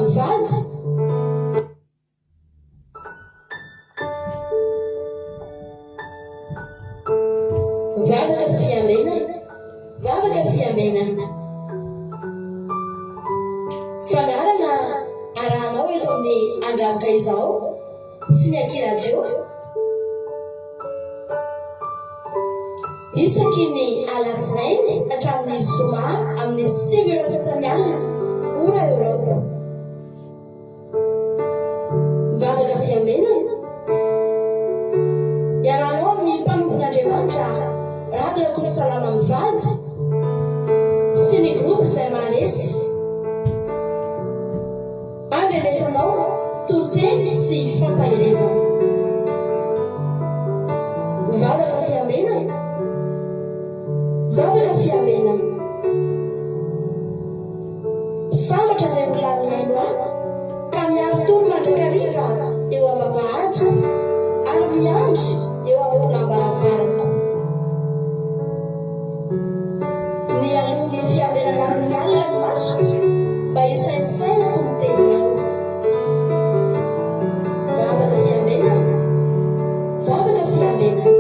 mivady vavaka fiamenana fanarana arahanao eto amin'ny andramoka izao sy ny akiradio isaky ny alatsinainy hatramin'ny zoma amin'ny 5 sasany alina ora Europa mivavaka fiamenana iarahanao amin'ny mpanompon'Andriamanitra Radio Rakoto Salama mivady sy ny groupe izay maharesy andrenesanao toroteny sy fampahelezana mivavaka fiamenana mivavaka fiamenana sambatra izay mbola miaino ahy ka miaro tory mandrakariva eo amavahady ary miandry eo amin'ny mpinambaravarako ny alohan'ny fiamenana amin'ny alina ny maso mba isainsainako ny teninao vavaka fiamenana vavaka fiamenana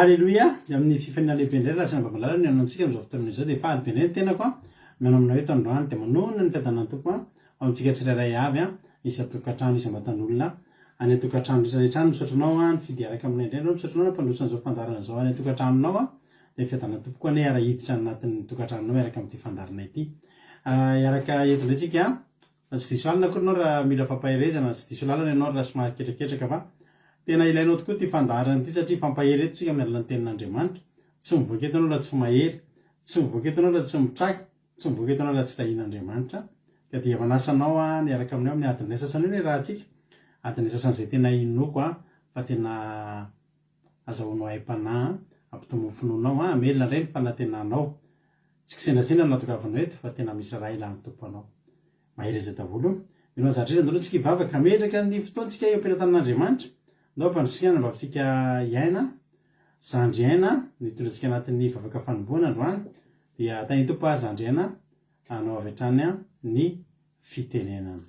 Alléluia, amin'ny fifaniana lehibe indray raha samy malala ny anantsika amin'izao fotoana izao dia fahaly be tenako miano aminao eto androany dia manonona ny fiadanany tompo amintsika tsirairay avy isy atokantrano isy ambatan'olona any atokantrano rehetrarehetra any misotranao ny fidiaraka aminay indray anao misotranao na mpandrosan'izao fandarana izao any atokantranonao dia fiadanany tompo koa ny ara hiditra anatin'ny tokantranonao miaraka amin'ity fandarana ity iaraka eto ndraitsika tsy diso lalina koa ianao raha mila fampaherezana tsy diso lalina ianao raha somary ketraketraka fa tena ilainao tokoa ty fandarana ity satria fampahery eto tsika miala ny tenin'Andriamanitra tsy mivoaka eto anao raha tsy mahery tsy mivoaka eto anao raha tsy mitraka tsy mivoaka eto anao raha tsy tahin'Andriamanitra ka dia manasanao niaraka aminao amin'ny adiny sasany io ny raha tsika adiny sasan'izay tena inoko fa tena azahoanao aim-panahy ampitomofononao amelona indray ny fanantenanao tsy kisendrasendra no natokavanao eto fa tena misy raha ilan'ny tompo anao mahery aza daholo mino zatr'izy andalo tsika hivavaka metraka ny fotoantsika eo am-pilatan'Andriamanitra ndao mpandrosika mba tsika iaina zandry aina nitondratsika anatin'ny vavaka fanomboana androany dia tany tompo zandry aina anao avy hatrany ny fitenenana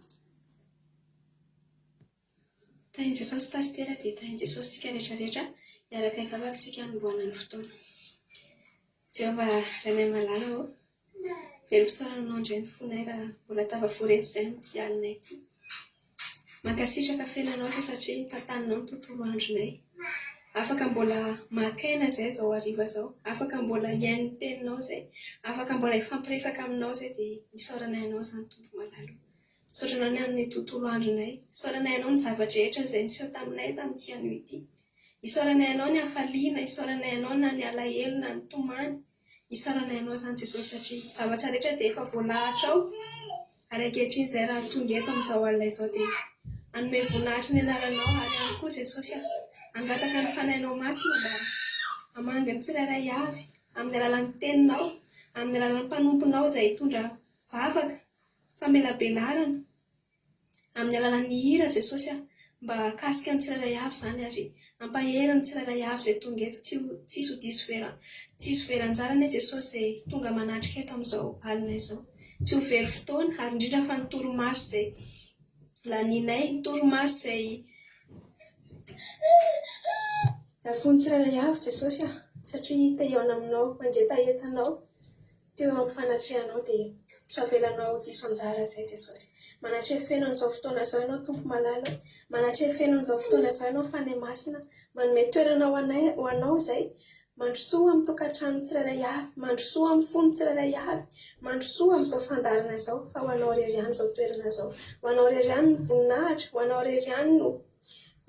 tany Jesosy pastera dia tany Jesosy sika rehetrarehetra iaraka hivavaka sika hanomboana ny fotoana Jehova ranay malala o velom-pisarananao indray ny fonay raha mbola tava-forety izay amin'ity alina ity mankasitraka fenanao zay satria tantaninao ny tontolo andronay afaka mbola makaina zay zao hariva zao afaka mbola iain'ny teninao zay afaka mbola ifampiresaka aminao zay dia isaoranay anao zany tompo malalo saotranao ny amin'ny tontolo andronay isaoranay anao ny zavatra rehetra zay niseho taminay tamin'ity anio ity isaoranay anao ny hafaliana isaoranay anao na ny alahelo na ny tomany isaoranay anao zany Jesosy satria zavatra rehetra dia efa voalahatra ao ary ankehitriny izay raha tonga eto amin'izao alina izao dia anome voninahitra ny anaranao ary ihany koa Jesosy angataka ny fanainao masina mba hamangy ny tsirairay avy amin'ny alalan'ny teninao amin'ny alalan'ny mpanomponao izay hitondra vavaka famelabelarana amin'ny alalan'ny hira Jesosy mba kasika ny tsirairay avy zany ary ampahery ny tsirairay avy izay tonga eto tsisy ho diso veranjarany Jesosy izay tonga manatrika eto amin'izao alina izao tsy ho very fotoana ary indrindra fa ny toromaso izay laninay ny toromaso izay lafony tsirairay avy Jesosy satria tahiona aminao mandeha tahetanao teo amin'ny fanatrehanao dia soavelanao diso anjara zay Jesosy manatre fenon'izao fotoana izao ianao tompo malala manatre fenon'izao fotoana izao ianao fanay masina manome toerana ho anao izay mandrosoa amin'ny tokantrano tsirairay avy mandrosoa amin'ny fony tsirairay avy mandrosoa amin'izao fandarana izao fa ho anao rery ihany izao toerana izao ho anao rery ihany ny voninahitra ho anao rery ihany no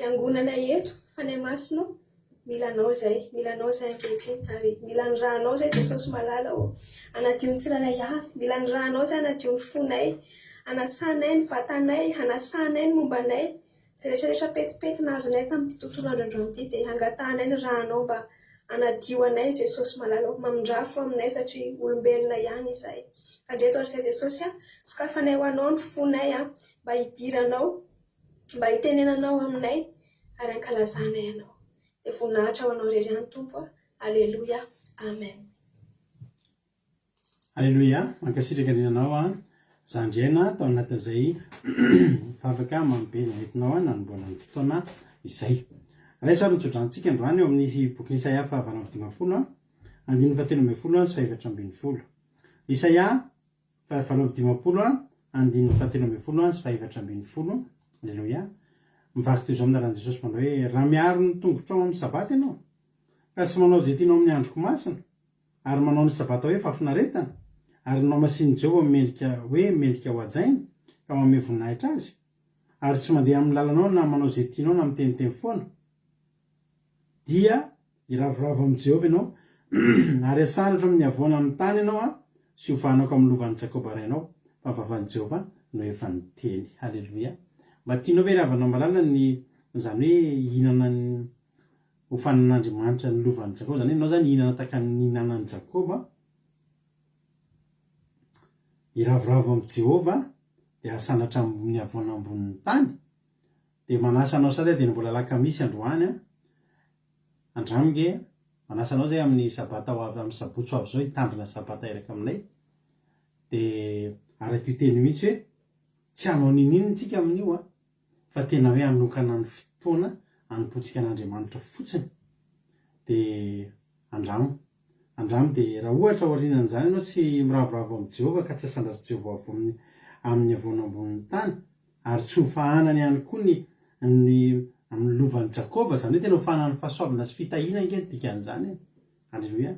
iangonana eto fanay masina milanao zay ankehitriny ary mila ny rahanao zay Jesosy malala anadio ny tsirairay avy mila ny rahanao zay anadio ny fonay anasanay ny vatanay anasanay ny mombanay zay rehetrarehetra petipety nazonay tamin'ity tontolo androandroan'ity dia angatanay ny rahanao mba anadio anay Jesosy malalao, mamindrafo aminay satria olombelona ihany izahay. Ka ndreto ary izay Jesosy sokafanay ho anao ny fonay mba hidiranao, mba hitenenanao aminay ary ankalazanay anao. Dia voninahitra ho anao irery ihany Tompo. Aleloia, amen. Aleloia, mankasitraka ninanao zandriana tao anatin'izay fafaka mambe nentinao nanomboana ny fotoana izay. Raisoary nitsodrantsika androany eo amin'ny boky Isaia 20 andiny 17 sy 210. Isaia 20 andiny 17 sy 210. Aleloia. Mivaky toy izao amin'ny anaran'i Jesosy manao hoe raha miaro ny tongotrao amin'ny sabaty ianao ka tsy manao izay tianao amin'ny androko masina ary manao ny sabata hoe fafinaretana ary nanao masin'i Jehovah mendrika ho ajaina ka manome voninahitra azy ary tsy mandeha amin'ny lalanao na manao izay tianao na miteniteny foana dia iravoravo amin'ny Jehovah ianao ary asaratra amin'ny avoana amin'ny tany ianao sy hofanako amin'ny lovan'i Jakoba rainao fa vavan'i Jehovah no efa niteny. Haleloia. Mba tianao ve ravanao malala zany hoe hihinana ny hofanan'Andriamanitra ny lovan'i Jakoba, zany hoe ianao zany hihinana tahaka ny nihinanan'i Jakoba, iravoravo amin'ny Jehovah dia asanatra amin'ny avoana ambonin'ny tany dia manasa anao sady dia mbola lakamisy androany andramige manasa anao zay amin'ny sabata ho avy amin'ny sabotsy ho avy zao hitandrina sabata eraka aminay dia araka io teny mihitsy hoe tsy hanao ninino tsika amin'io fa tena hoe hanokana ny fotoana hanompotsika an'Andriamanitra fotsiny dia andramo dia raha ohatra aorianan'izany ianao tsy miravoravo amin'ny Jehovah ka tsy asandratra Jehovah amin'ny avoana ambonin'ny tany ary tsy hofahanany ihany koa ny amin'ny lovan'i Jakoba, zany hoe tena hofahanany fahasoavana sy fitahiana ankeny dikan'izany. Aleloia.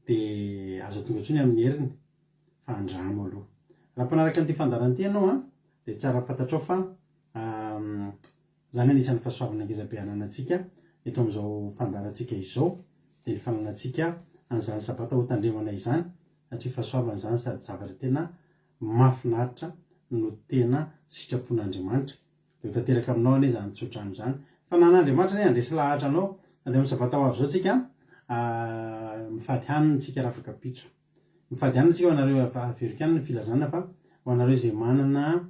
Dia azo tonga intsony amin'ny heriny fa andramo aloha. Raha mpanaraka an'ity fandaran'ity ianao dia tsara fantatrao fa zany anisan'ny fahasoavana ngezabe ananantsika eto amin'izao fandarantsika izao dia ny fananantsika an'izany sabata ho tandremana izany satria fahasoavana izany sady zavatra tena mahafinaritra no tena sitrapon'Andriamanitra. Dia ho tanteraka aminao anie izany tsodrano izany fa nan'Andriamanitra ne handresy lahatra anao na dia amin'ny sabata ho avy izao tsika mifady hanina tsika raha afaka pitso. Mifady hanina tsika ho anareo averokanina ny filazana fa ho anareo izay manana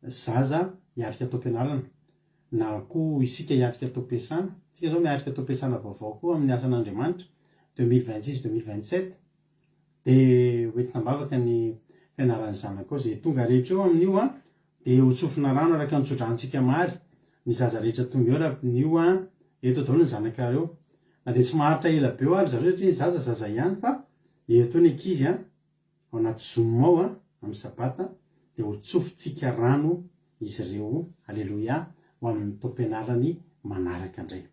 zaza hiatrika tao am-pianarana na koa isika hiatrika tao am-piasana. Tsika zao miatrika tao am-piasana vaovao koa amin'ny asan'Andriamanitra 2026-2027 dia hoentina ambavaka ny fianaran'ny zanakao izay tonga rehetra eo amin'io dia ho tsofina rano araka nitsodrantsika mary ny zaza rehetra tonga eo raha n'io eto daholo ny zanakareo na dia tsy maharitra ela be eo ary zareo satria zaza ihany fa eto ny ankizy ao anaty zomao amin'ny sabata dia ho tsofintsika rano izy ireo. Aleloia. Ho amin'ny taom-pianarany manaraka indray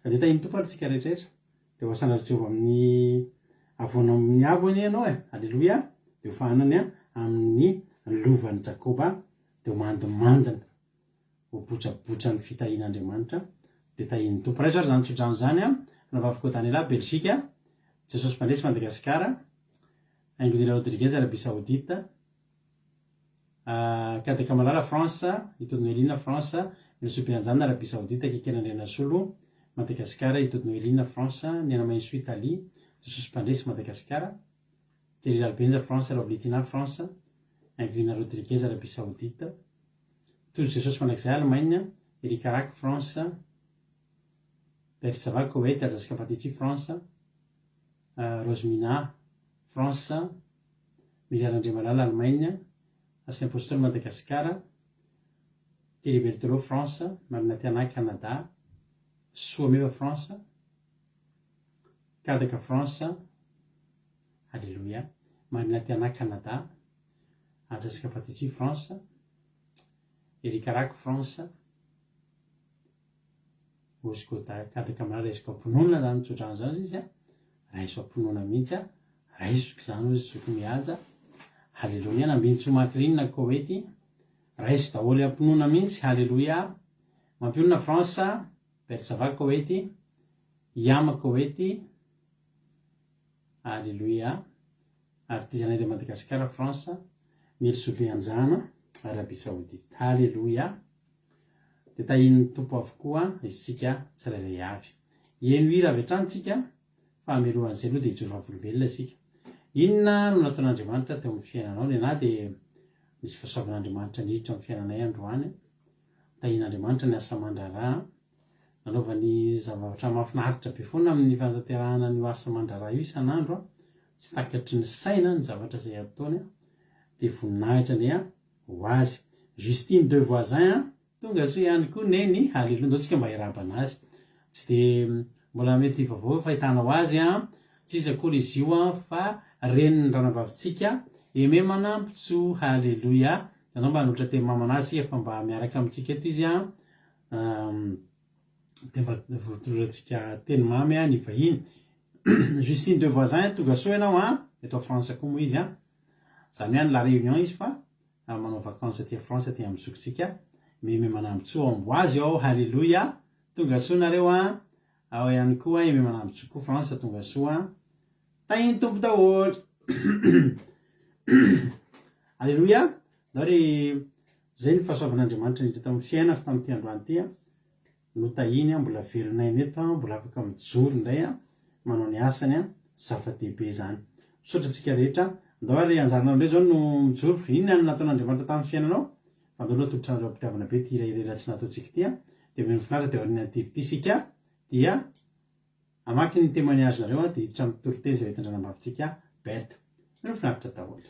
ka dia tahiny tompo ary tsika rehetrarehetra dia ho asandratra Jehovah amin'ny avoana amin'ny avo anie ianao aleloia. Dia ho fahanany amin'ny lovan'i Jakoba dia ho mandimandina ho botrabotra ny fitahian'Andriamanitra dia tahiny tompo. Raiso ary zany tsodrano zany navavaka tany elahy Belzika, Jesosy Mpandresy Madagasikara, Angoulila Rodriguez Arabie Saoudite, Kadaka Malala France, Itodinoelina France, Elsobeanjana Arabie Saoudite, Kikenandrena Solo Madagasikara, Itodinoelina France, Nianamaiso Italie, Jesosy Mpandresy Madagasikara, Thierry Albenza France, Ravlitina France, Angoulila Rodriguez Arabie Saoudite, Tozo Jesosy Mandrakizay Allemagne, Erika Rak France, Bertsa Savak Koweït, Alzaska Patici France, Rosemina France, Miriam André Malala Allemagne, Saint-Apostole Madagasikara, Thierry Berthelot France, Marina Tiana Canada, Soameva France, Kadaka France, Alléluia, Marina Tiana Canada, Alzaska Patici France, Erika Rak France, Oskota Kadaka Malala Isko Aponona zany tsodrano zany izy raiso aponona mihitsy raisoko zany ozy zoko mihaja. Halleluia. Nambinitsomakirinina Koweïty raiso daholo aponona mihitsy. Halleluia. Mampionona France, Bersava Koweïty, Yama Koweïty. Halleluia. Artisanat de Madagascar France, Milsobe Anjana Arabie Saoudite. Halleluia. dia tahin'ny tompo avokoa isika tsirairay avy eno ira avy atranotsika fa amelohan'izay aloha dia hijoro vavolombelona isika inona no nataon'andriamanitra teo amin'ny fiainanao ny ana dia misy fahasoavan'andriamanitra niditra amin'ny fiainanay androany tahin'andriamanitra ny asa mandraraha nanaovany zavatra mahafinaritra be foana amin'ny fanatanterahana ny asa mandraraha io isan'andro tsy takatry ny saina ny zavatra izay ataony dia voninahitra ny ho azy Justine de Voisin tonga so ihany koa neny haleloha ndao tsika mba hirabana azy tsy dia mbola mety vaovao fahitanao azy tsy izy akory izy io fa reniny ranavavitsika eme manampitso haleloia anao mba hanotra teny mamanazy fa mba miaraka amintsika eto izy dia mba voatolorantsika teny mamy ny vahiny Justine de Voisin tonga so ianao eto France koa moa izy zany hoe la réunion izy fa manao vacances aty France aty amin'ny zokontsika meme manambitso amboazy ao haleloia tonga so nareo ao ihany koa eme manambitso koa France tonga so tahiny tompo daholo haleloia ndao ry zay ny fahasoavan'andriamanitra niditra tamin'ny fiainako tamin'ity androany ty no tahiny mbola velonay neto mbola afaka mijoro indray manao ny asany zava-dehibe zany misaotratsika rehetra ndao ry anjaranao indray zao no mijoro inona ny nataon'andriamanitra tamin'ny fiainanao fa ndao aloha toditranareo ampitiavana be ty iraireira tsy nataontsika ty dia mino finaritra dia aoriana nytety ty sika dia amaky ny témoignage nareo dia hiditra amin'ny toroteny izay hitandranam-bavitsika Berta mino finaritra daholo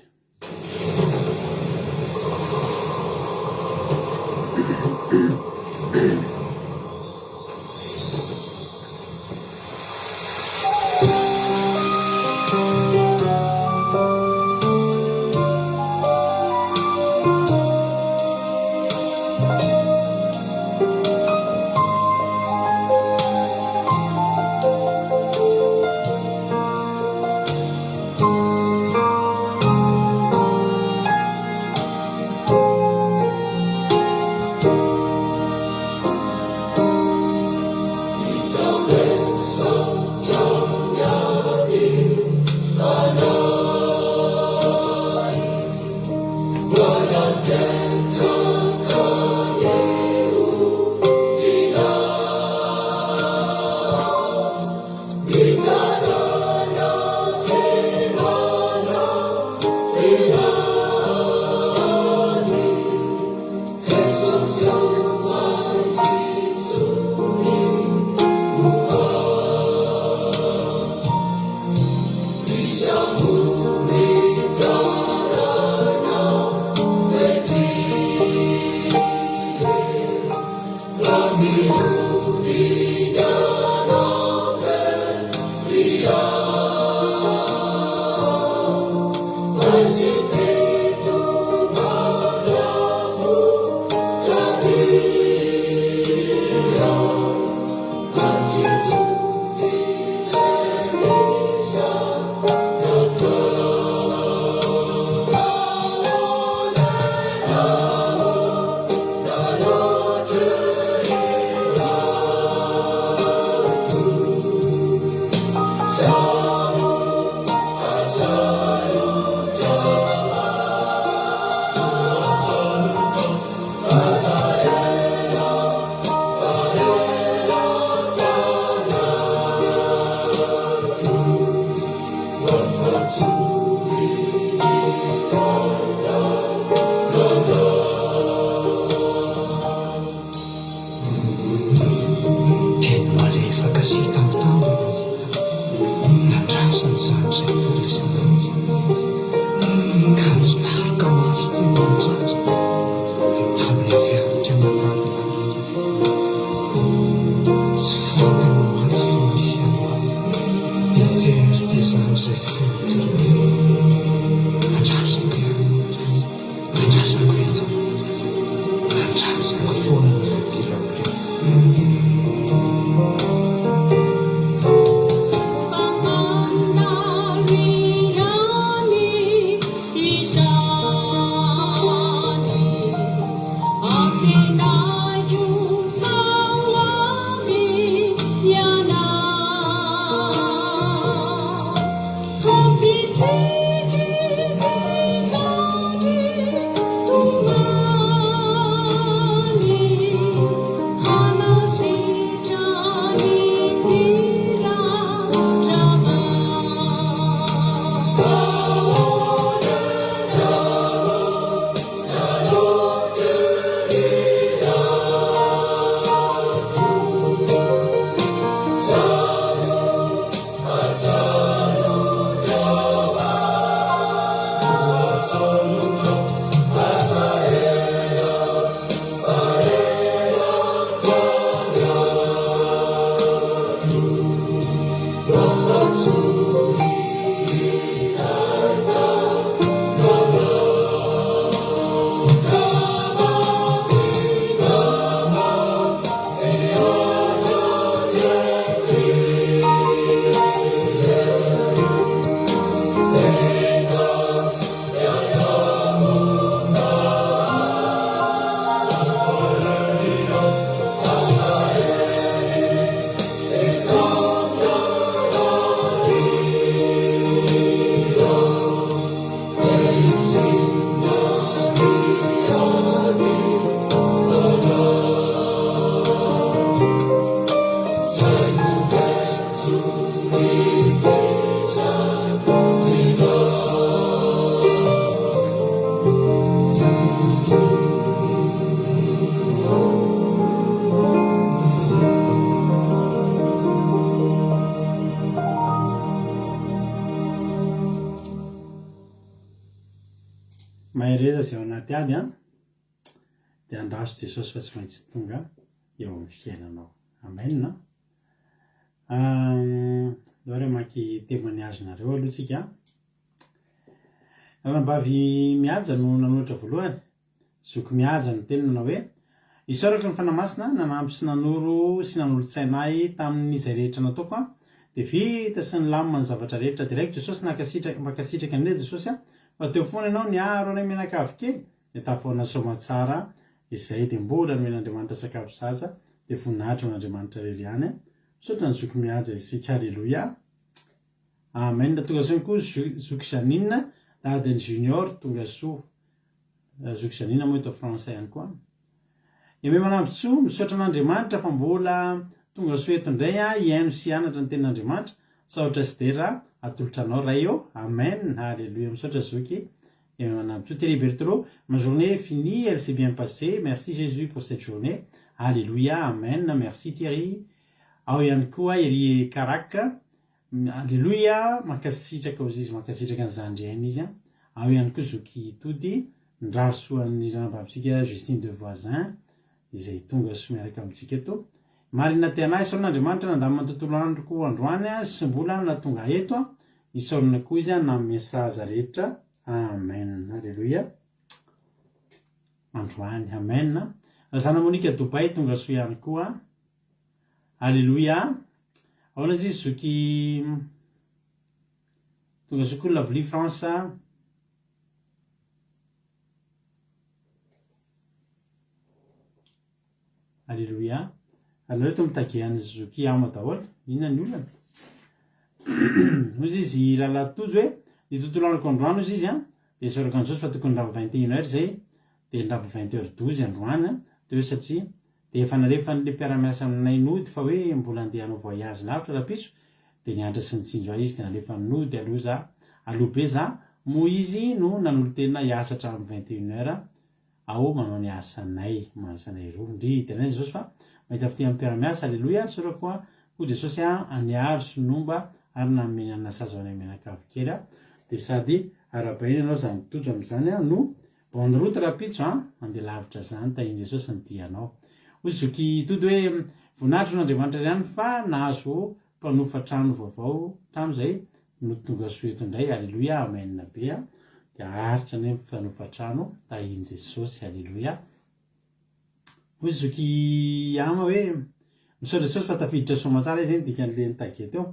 mahereza zay ao anaty ady a dia andraso jesosy fa tsy maintsy tonga eo amin'ny fiainanao amena dore maky témoignage-nareo aloha tsika ranambavy mihaja no nanoatra voalohany zoky mihaja no tenina hoe isaorako ny fanamasina nanampy sy nanoro sy nanolotsainay tamin'izay rehetra nataoko a dia vita sy ny lamina ny zavatra rehetra direct jesosy makasitraka an'ilay jesosy a fa teo foana ianao niaro anay menakavy kely dia tafoana somatsara izay dia mbola no men'andriamanitra sakafo zaza dia voninahitra n'andriamanitra rery ihany a misaotra ny zoky mihaja isika halleloia amen tonga zany koa zoky janine dadiny junior tonga soa zoky janine moa eto français ihany koa eme manambotsoa misaotra an'andriamanitra fa mbola tonga soa eto indray a iaino sy anatra ny tenin'andriamanitra saotra sy dera atolotra anao ray eo amen halleloia misaotra zoky eme manambotsoa Thierry Berthelot ma journée finie elle s'est bien passée merci Jésus pour cette journée alléluia amen merci Thierry ao ihany koa ery karaka alléluia makasitraka ozy izy makasitraka ny zandriaina izy a ao ihany koa zoky tody ndrasoan'ny ranambavitsika Justine de Voisin izay tonga so miaraka amintsika eto marina teanahy isaorin'andriamanitra nandamina tontolo androko androany a sy mbola natonga eto a isaorina koa izy a na mesaza rehetra amen alléluia androany amen razana Monika Dobay tonga so ihany koa alléluia aona izy zoky tonga so koa Lavely France alléluia anareo to mitageany zoky ama daholo inona ny olana ozy izy rahalatojo hoe ny tontolo androko androany ozy izy a dia isaoraka an'izao fa tokony ndrava 21 heures zay dia ndrava 20h12 androany dia hoe satria dia efa narefa n'le mpiaramiasa aminay nody fa hoe mbola andeha hanao voyage lavitra rapitso dia niantra sy nitsinjo izy dia nalefa nody aloha be za moa izy no nanolo tena hiasa hatramin'ny 21 heures ao manao ny asanay mahasanay roa ndry tenay jesosy fa mahita fity amin'ny mpiaramiasa alleloia saora koa koa jesosy a aniaro synomba ary nameny anasazo anay menakavy kely a dia sady arabainy ianao zany tojo amin'izany a no bonne route rapitso a mandeha lavitra zany tahiny jesosy nydianao ozy zoky tody hoe voninahitro n'andriamanitra ihany fa nahazo mpanofa trano vaovao trano zay no tonga soeto indray alleloia amenna be a dia aritra ny mpanofa trano tahiny jesosy alleloia ozy zoky ama hoe misaotra jesosy fa tafiditra somatsara izy zany dikan'le nitage teo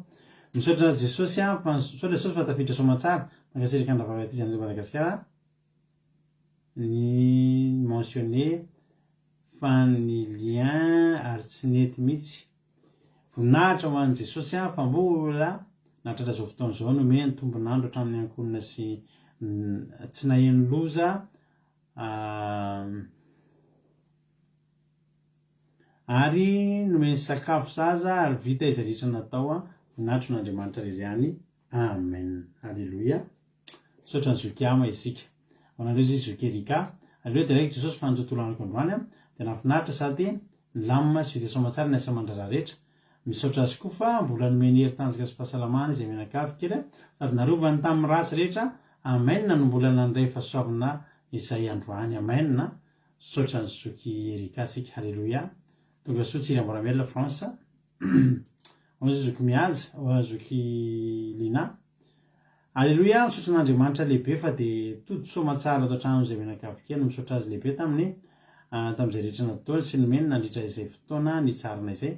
misaotra jesosy a fa misaotra jesosy fa tafiditra somatsara mankasirika andravavy aty zany Madagasikara ny mentionné fa ny lien ary tsy nety mihitsy voninahitra ho an'i jesosy a fa mbola nahatratra zao fotoana zao no me ny tombonandro hatramin'ny ankonina sy tsy naheno loza ary nomeny sakafo zaza ary vita izy rehetra natao a voninahitro n'andriamanitra reryany amen alleloia misaotra ny zoky ama isika anareo izy zoky erika aleo direct jesosy fa nytontolo androko androany a dia nafinahitra sady nilamina sy vita somatsara ny asa mandraraha rehetra misaotra azy koa fa mbola nomeny hery tanjaka sy fahasalamana izay menakavy kely sady narovany tamin'ny rasy rehetra amenna no mbola nandray fahasoavana izay androany amenna misaotra ny zoky erika tsika halleloia tonga soa tsiry amboramelona France ozy zoky mihaja zoky lina alleloia misaotra n'andriamanitra lehibe fa dia todo somatsara atao trano izay menakavy kely misaotra azy lehibe tam'izay rehetra natao sy nomeny nandritra izay fotoana ny tsarana izay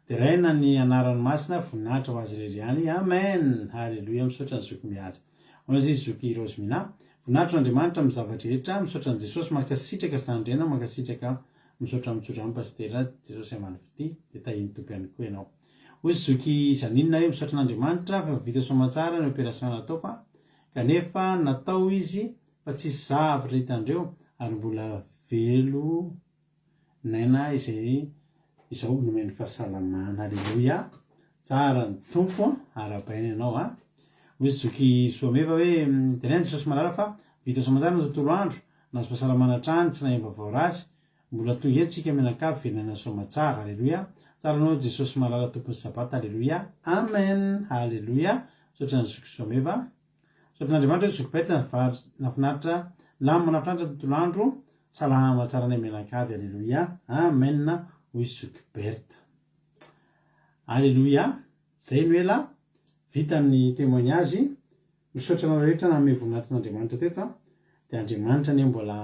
dia raina ny anarany masina voninahitra ho azy reryany amen halleloia misaotra ny zoky mihaja onazy izy zoky rosemina voninahitra n'andriamanitra amin'ny zavatra rehetra misaotra ny jesosy mankasitraka zandrena mankasitraka misaotra mitsotra amin'ny pastera jesosy amany fity dia tahiny tompo ihany koa ianao ozy zoky janine hoe misaotra n'andriamanitra fa vita somatsara ny opération natao fa kanefa natao izy fa tsisy zavatra hitandreo ary mbola velo naina izay izao nomeny fahasalamana alleloia tsara ny tompo arabaina ianao a ozy zoky soameva hoe tenany jesosy malala fa vita somatsara ny tontolo andro nazo fahasalamana trany tsy nahim-bavao razy mbola tonga eto tsika menakavy venana somatsara alleloia tsara anao jesosy malala tompony sabata alleloia amen halleloia misaotra ny zoky soameva misaotra n'andriamanitra zoky baita nafinaritra lamy manapitratra tontolo andro salama tsara ny menakavy alleloia amen hoy Zuckerberg alleloia zay no ela vita ny témoignage misaotra anao rehetra na voninahitrin'Andriamanitra teto dia Andriamanitra ny mbola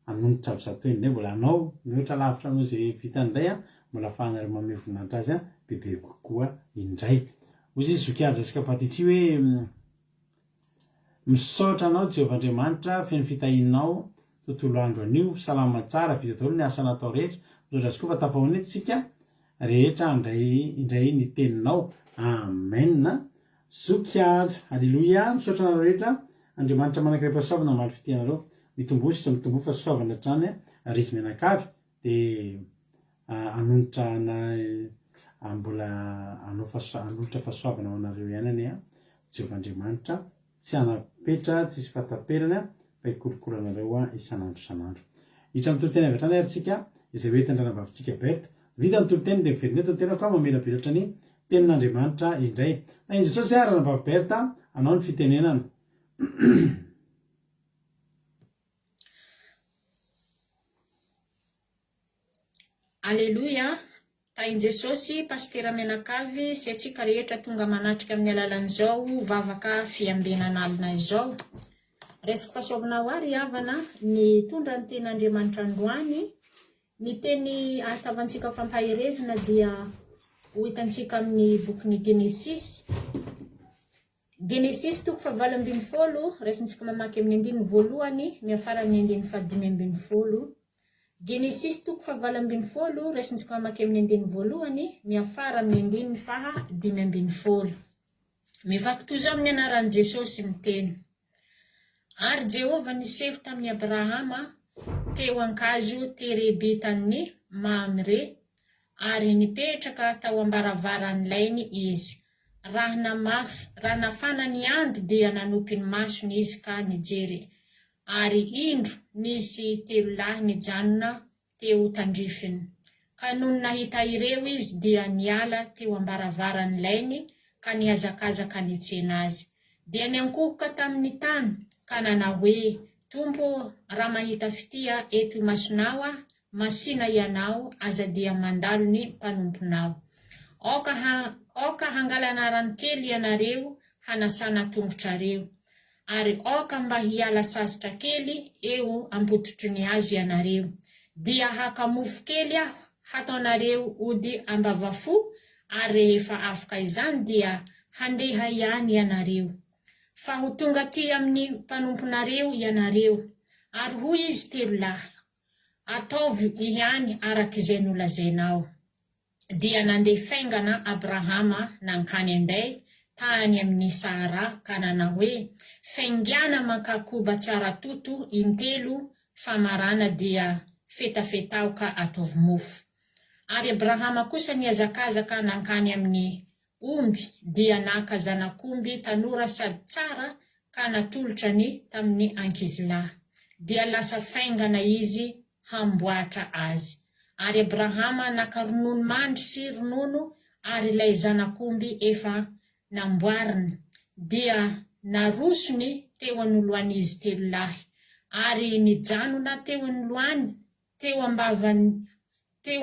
anonitra avizato indray mbola anao mihoatra lavitra anao zay vitan'indray mbola afahanareo manome voninahitra azy bebe kokoa indray hoy izy zokiady zasika patitsy hoe misaotra anao Jehovah Andriamanitra feno fitahinao tontolo andro anio salama tsara vita daholo ny asa natao rehetra misaotra azy koa fa tafahoneto tsika rehetra indray ny teninao amen zokiady alleloia misaotra anareo rehetra Andriamanitra manankiray pasoavana maly fitianareo mitombosy sy mitombo fa soavana trany rizy menakavy dia anonitra na mbola anolotra fahasoavana anareo ihany Jehovah Andriamanitra tsy anapetra tsisy fataperana fa hikolokolo anareo isanandro isanandro hitra mitoloteny avy hatrany ary tsika izay hoe tandranavavitsika Berta vita mitoloteny dia miverina eto tena koa mamelabelatra ny tenin'Andriamanitra indray na injotso zay aranavavy Berta anao ny fitenenana Alleluia, tain'i Jesosy, pastera menakavy, sy atsika rehetra tonga manatrika amin'ny alalan'izao vavaka fiambenan'alina izao. Resaka fahasoavana ho ary havana ny tondra ny ten'Andriamanitra androany, ny teny ahatavantsika fampaherezana dia ho hitantsika amin'ny bokin'ny Genesis. Genesis toko faha 8, resintsika mamaky amin'ny 9 miafara amin'ny 5. Genesis toko faha 8, resintsika mamaky amin'ny 9 miafara amin'ny 5. Mivaky toy izao amin'ny anaran'i Jesosy miteny. Ary Jehova niseho tamin'ny Abrahama teo ankazo terebetany Mamre, ary nipetraka tao ambaravaran'lainy izy. Raha nafana ny andro dia nanopy ny masony izy ka nijery. Ary indro nisy 3 lahy nijanona teo tandrifiny. Ka noho nahita ireo izy dia niala teo ambaravaran'lainy ka nihazakazaka nitsena azy. Dia niankohoka tamin'ny tany ka nanao hoe, Tompo, raha mahita fitia eto masonao masina ianao aza dia mandalo ny mpanomponao. Oka hangalana rano kely ianareo hanasana tongotrareo. Ary oka mba hiala sasitra kely eo ambototry ny hazo ianareo. Dia haka mofo kely aho hataonareo ody ambavafo, ary rehefa afaka izany dia handeha ihany ianareo. Fa ho tonga ty amin'ny mpanomponareo ianareo. Ary hoy izy 3 lahy, ataovy ihany arak'izay nolazainao. Dia nandeha faingana Abrahama nankany anday tany amin'ny Sara ka nanao hoe, faingiana makakoba tsara toto intelo famarana dia fetafetao ka ataovy mofo. Ary Abrahama kosa nihazakazaka nankany amin'ny omby dia naka zanak'omby tanora sady tsara ka natolotrany tamin'ny ankizilahy. Dia lasa faingana izy hamboatra azy. Ary Abrahama naka ronono mandry sy ronono, ary ilay zanak'omby efa namboariny dia narosony teo anoloan'izy 3 lahy. Ary nijanona teo anoloany teo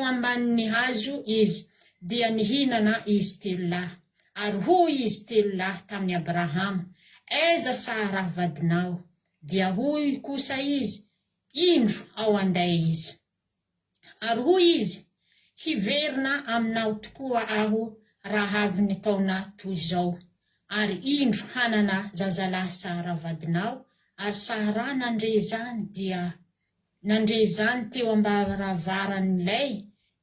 ambanin'ny hazo izy, dia nihinana izy 3 lahy. Ary hoy izy 3 lahy tamin'ny Abrahama, aiza Sara vadinao? Dia hoy kosa izy, indro ao anday izy. Ary hoy izy, hiverina aminao tokoa aho raha avy ny taona toy izao. Ary indro hanana zazalahy Sara vadinao. Ary Sara nandre zany teo ambaravaran'ilay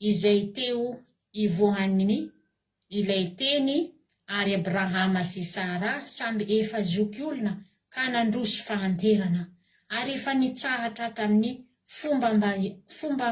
izay teo ivohan'ny ilay teny. Ary Abrahama sy Sara samby efa zoky olona ka nandroso fahanterana. Ary efa nitsahatra tamin'ny fomba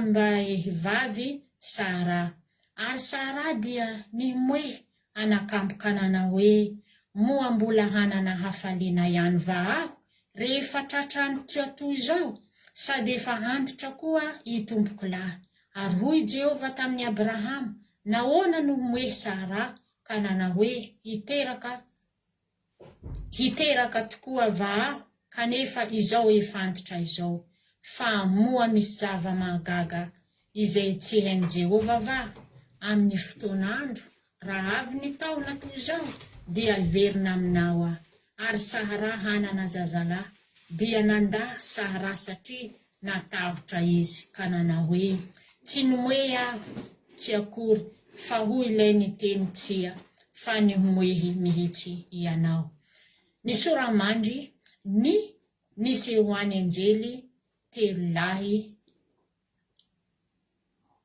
mba vavy Sara. Ary Sara dia nimoe anakamboka nanao hoe, moa mbola hanana hafaliana ihany va aho rehefa tratrany toy izao, sady efa antitra koa itompoko lahy. Ary hoy Jehova tamin'ny Abrahama, nahoana no moe Sara? Ka nanao hoe, hiteraka tokoa va aho kanefa izao efa antitra izao fa moa misy zava-mahagaga izay tsy hain'i Jehova va amin'ny fotoan'andro raha avy ny taona toy izao dia verina aminao aho ary Sara hanana zazalahy dia nandà Sara satria natavitra izy ka nanao hoe tsy nomoe aho tsy akory fa hoy ilay niteny tsia fa ny homoehy mihitsy ianao. Ny soramandry ny nisehoany anjely telo lahy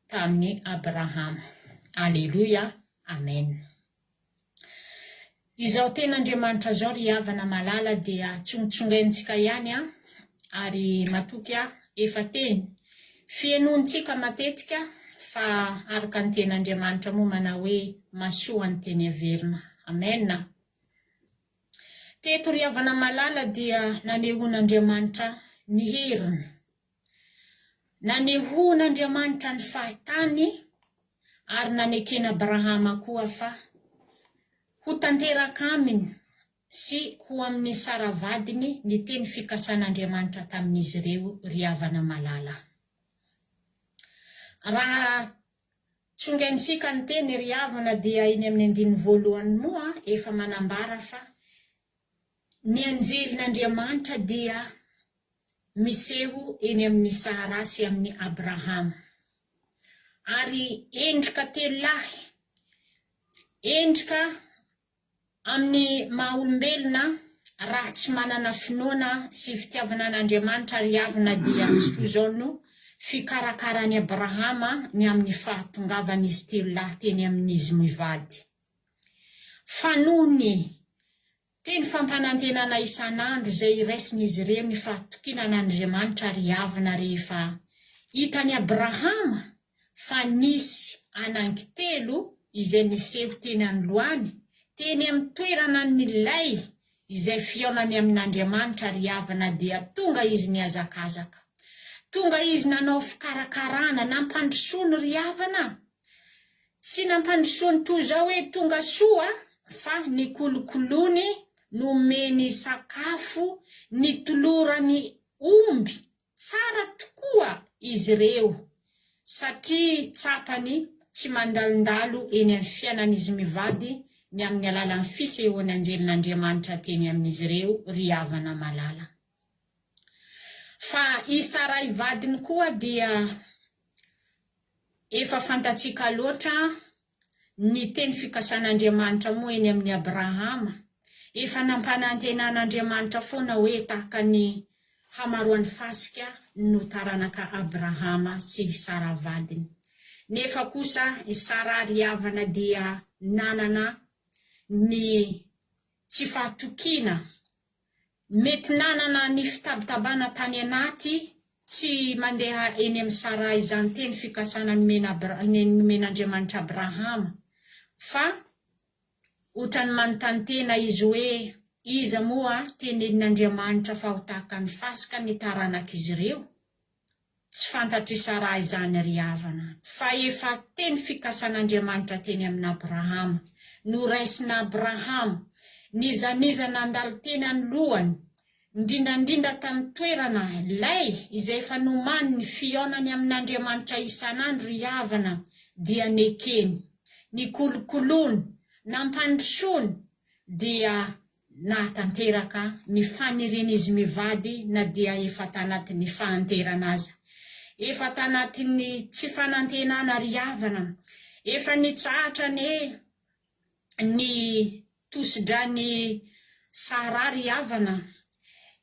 tamin'ny Abrahama. Aleluia, amen. Izao ten'Andriamanitra zao ry havana malala dia tsongatsongaintsika ihany ary matoky efa teny fienoantsika matetika fa araka ny ten'Andriamanitra moa manao hoe masoa ny teny averina. Amen. Teto ry havana malala dia nanehoan'Andriamanitra ny heriny. Nanehoan'Andriamanitra ny fahitany ary nanekena Abrahama koa fa ho tanteraka aminy sy ho amin'ny Sara vadiny ny teny fikasan'Andriamanitra tamin'izy ireo ry havana malala. Raha tsongaintsika ny teny ry havana dia iny amin'ny 1 moa efa manambara fa ny anjelin'Andriamanitra dia miseho eny amin'ny Sara sy amin'ny Abrahama. Ary endrika telo lahy, endrika amin'ny maha-olombelona raha tsy manana finoana sy fitiavana an'Andriamanitra ry havana dia tsy toy izao no fikarakarany Abrahama ny amin'ny fahatongavan'izy telo lahy teny amin'izy mivady. Fa noho ny teny fampanantenana isan'andro izay iraisin'izy ireo ny fahatokinan'Andriamanitra ry havana rehefa hitany Abrahama fa nisy anankitelo izay niseho teny Androany teny amin'ny toerana ny lay izay fionany amin'Andriamanitra ry havana dia tonga izy niazakazaka. Tonga izy nanao fikarakarana, nampandrosoany ry havana. Tsy nampandrosoany toy izao hoe tonga soa fa nikolokoloany, nomeny sakafo, nitolorany omby tsara tokoa izy ireo satria tsapany tsy mandalondalo eny amin'ny fiainan'izy mivady ny amin'ny alalan'ny fisehoany anjelin'Andriamanitra teny amin'izy ireo ry havana malala. Fa i Sarai vadiny koa dia efa fantatsika loatra ny teny fikasan'Andriamanitra moa eny amin'ny Abrahama. Efa nampanantenan'Andriamanitra foana hoe tahaka ny hamaroan'ny fasika no taranaka Abrahama sy Sara vadiny. Nefa kosa i Sara ry havana dia nanana ny tsy fahatokiana. Mety nanana ny fitabatabana tany anaty tsy mandeha eny amin'ny Sara izany teny fikasana nomen'Andriamanitra Abrahama. Fa otrany manontantena izy hoe iza moa tenenin'Andriamanitra fa ho tahaka ny fasika ny taranak'izy ireo. Tsy fantatry Sara izany ry havana. Fa efa teny fikasan'Andriamanitra teny amin'ny Abrahama. Noraisina Abrahama. Niza nandalo teny anolohany. Indrindrandrindra tamin'ny toerana lay izay efa nomany ny fionany amin'Andriamanitra isan'andro ry havana dia nekeny. Nikolokoloany, nampandrosoany dia natanteraka ny fanirian'izy mivady na dia efa tanatin'ny fahanterana aza. Efa tanatin'ny tsy fanantenana ry havana. Efa nitsahatra ny tosidran'ny Sara ry havana.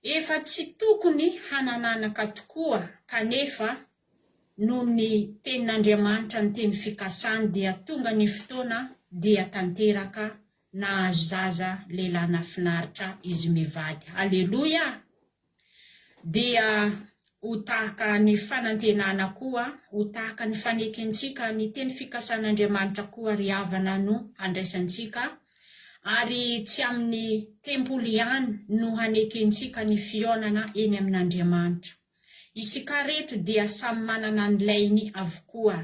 Efa tsy tokony hanananaka tokoa kanefa noho ny tenin'Andriamanitra ny teny fikasany dia tonga ny fotoana dia tanteraka na zaza lehilahy nafinaritra izy mivady. Aleluia! Dia ho tahaka ny fanantenana koa, ho tahaka ny fanekensika ny teny fikasan'Andriamanitra koa ry havana no handraisantsika. Ary tsy amin'ny tempoly ihany no hanekensika ny fionana eny amin'Andriamanitra. Isika reto dia samy manana ny lainy avokoa.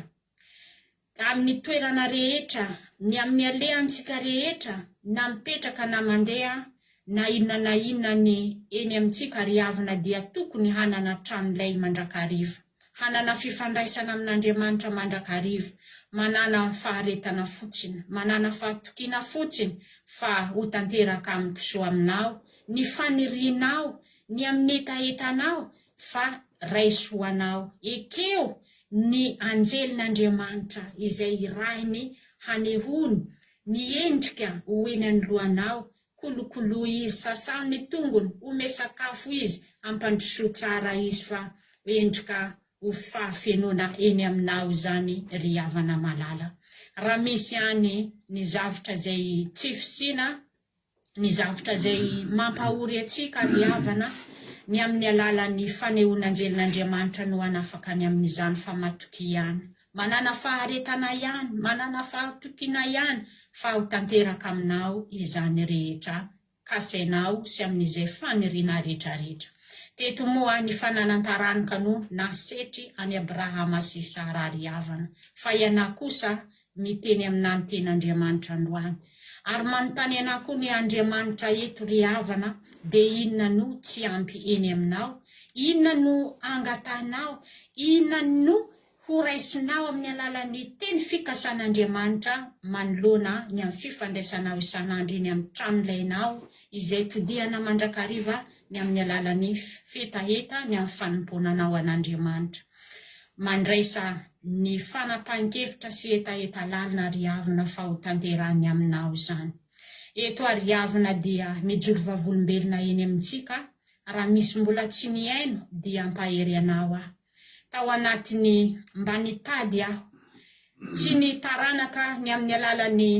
Amin'ny toerana rehetra, ny amin'ny alehantsika rehetra, na mipetraka na mandeha, na inona ny eny amintsika ry havana dia tokony hanana tranolay mandrakariva, hanana fifandraisana amin'Andriamanitra mandrakariva, manana faharetana fotsiny, manana fahatokiana fotsiny fa ho tanteraka amin'ny kisoa aminao, ny fanirianao, ny amin'ny etaetanao fa raisoanao. Ekeo ny anjelin'Andriamanitra izay irahiny hanehony ny endrika ho eny anoloanao, kolokolo izy, sasany ny tongony, ome sakafo izy, ampandrosoa tsara izy fa endrika ho fahafenona eny aminao zany ry havana malala. Raha misy any ny zavatra zay tsy fisina, ny zavatra zay mampahory atsika ry havana, ny amin'ny alalan'ny fanehoan'anjelin'Andriamanitra no hanafaka ny amin'izany famatoky ihany, manana faharetana ihany, manana fahatokiana ihany fa ho tanteraka aminao izany rehetra kasainao sy amin'izay faniriana rehetrarehetra. Teto moa ny fananantaranaka no nasetry any Abrahama sy Sara ry havana, fa iana kosa miteny aminany ten'Andriamanitra androany. Ary manontany ana koa ny Andriamanitra eto ry havana, dia inona no tsy ampy eny aminao, inona no angatanao, inona no ho raisinao amin'ny alalan'ny teny fikasan'Andriamanitra manoloana ny amin'ny fifandraisanao isan'andro iny amin'ny tranolainao izay todihana mandrakariva ny amin'ny alalan'ny fetaheta ny amin'ny fanomponanao an'Andriamanitra. Mandraisa ny fanapahan-kevitra sy etaeta lalina ry havana fa ho tanterany aminao zany. Eto ry havana dia mijoro vavolombelona eny amintsika, raha misy mbola tsy niaino dia ampahery anao aho. Tao anatiny mba nitady aho, tsy ny taranaka ny amin'ny alalan'ny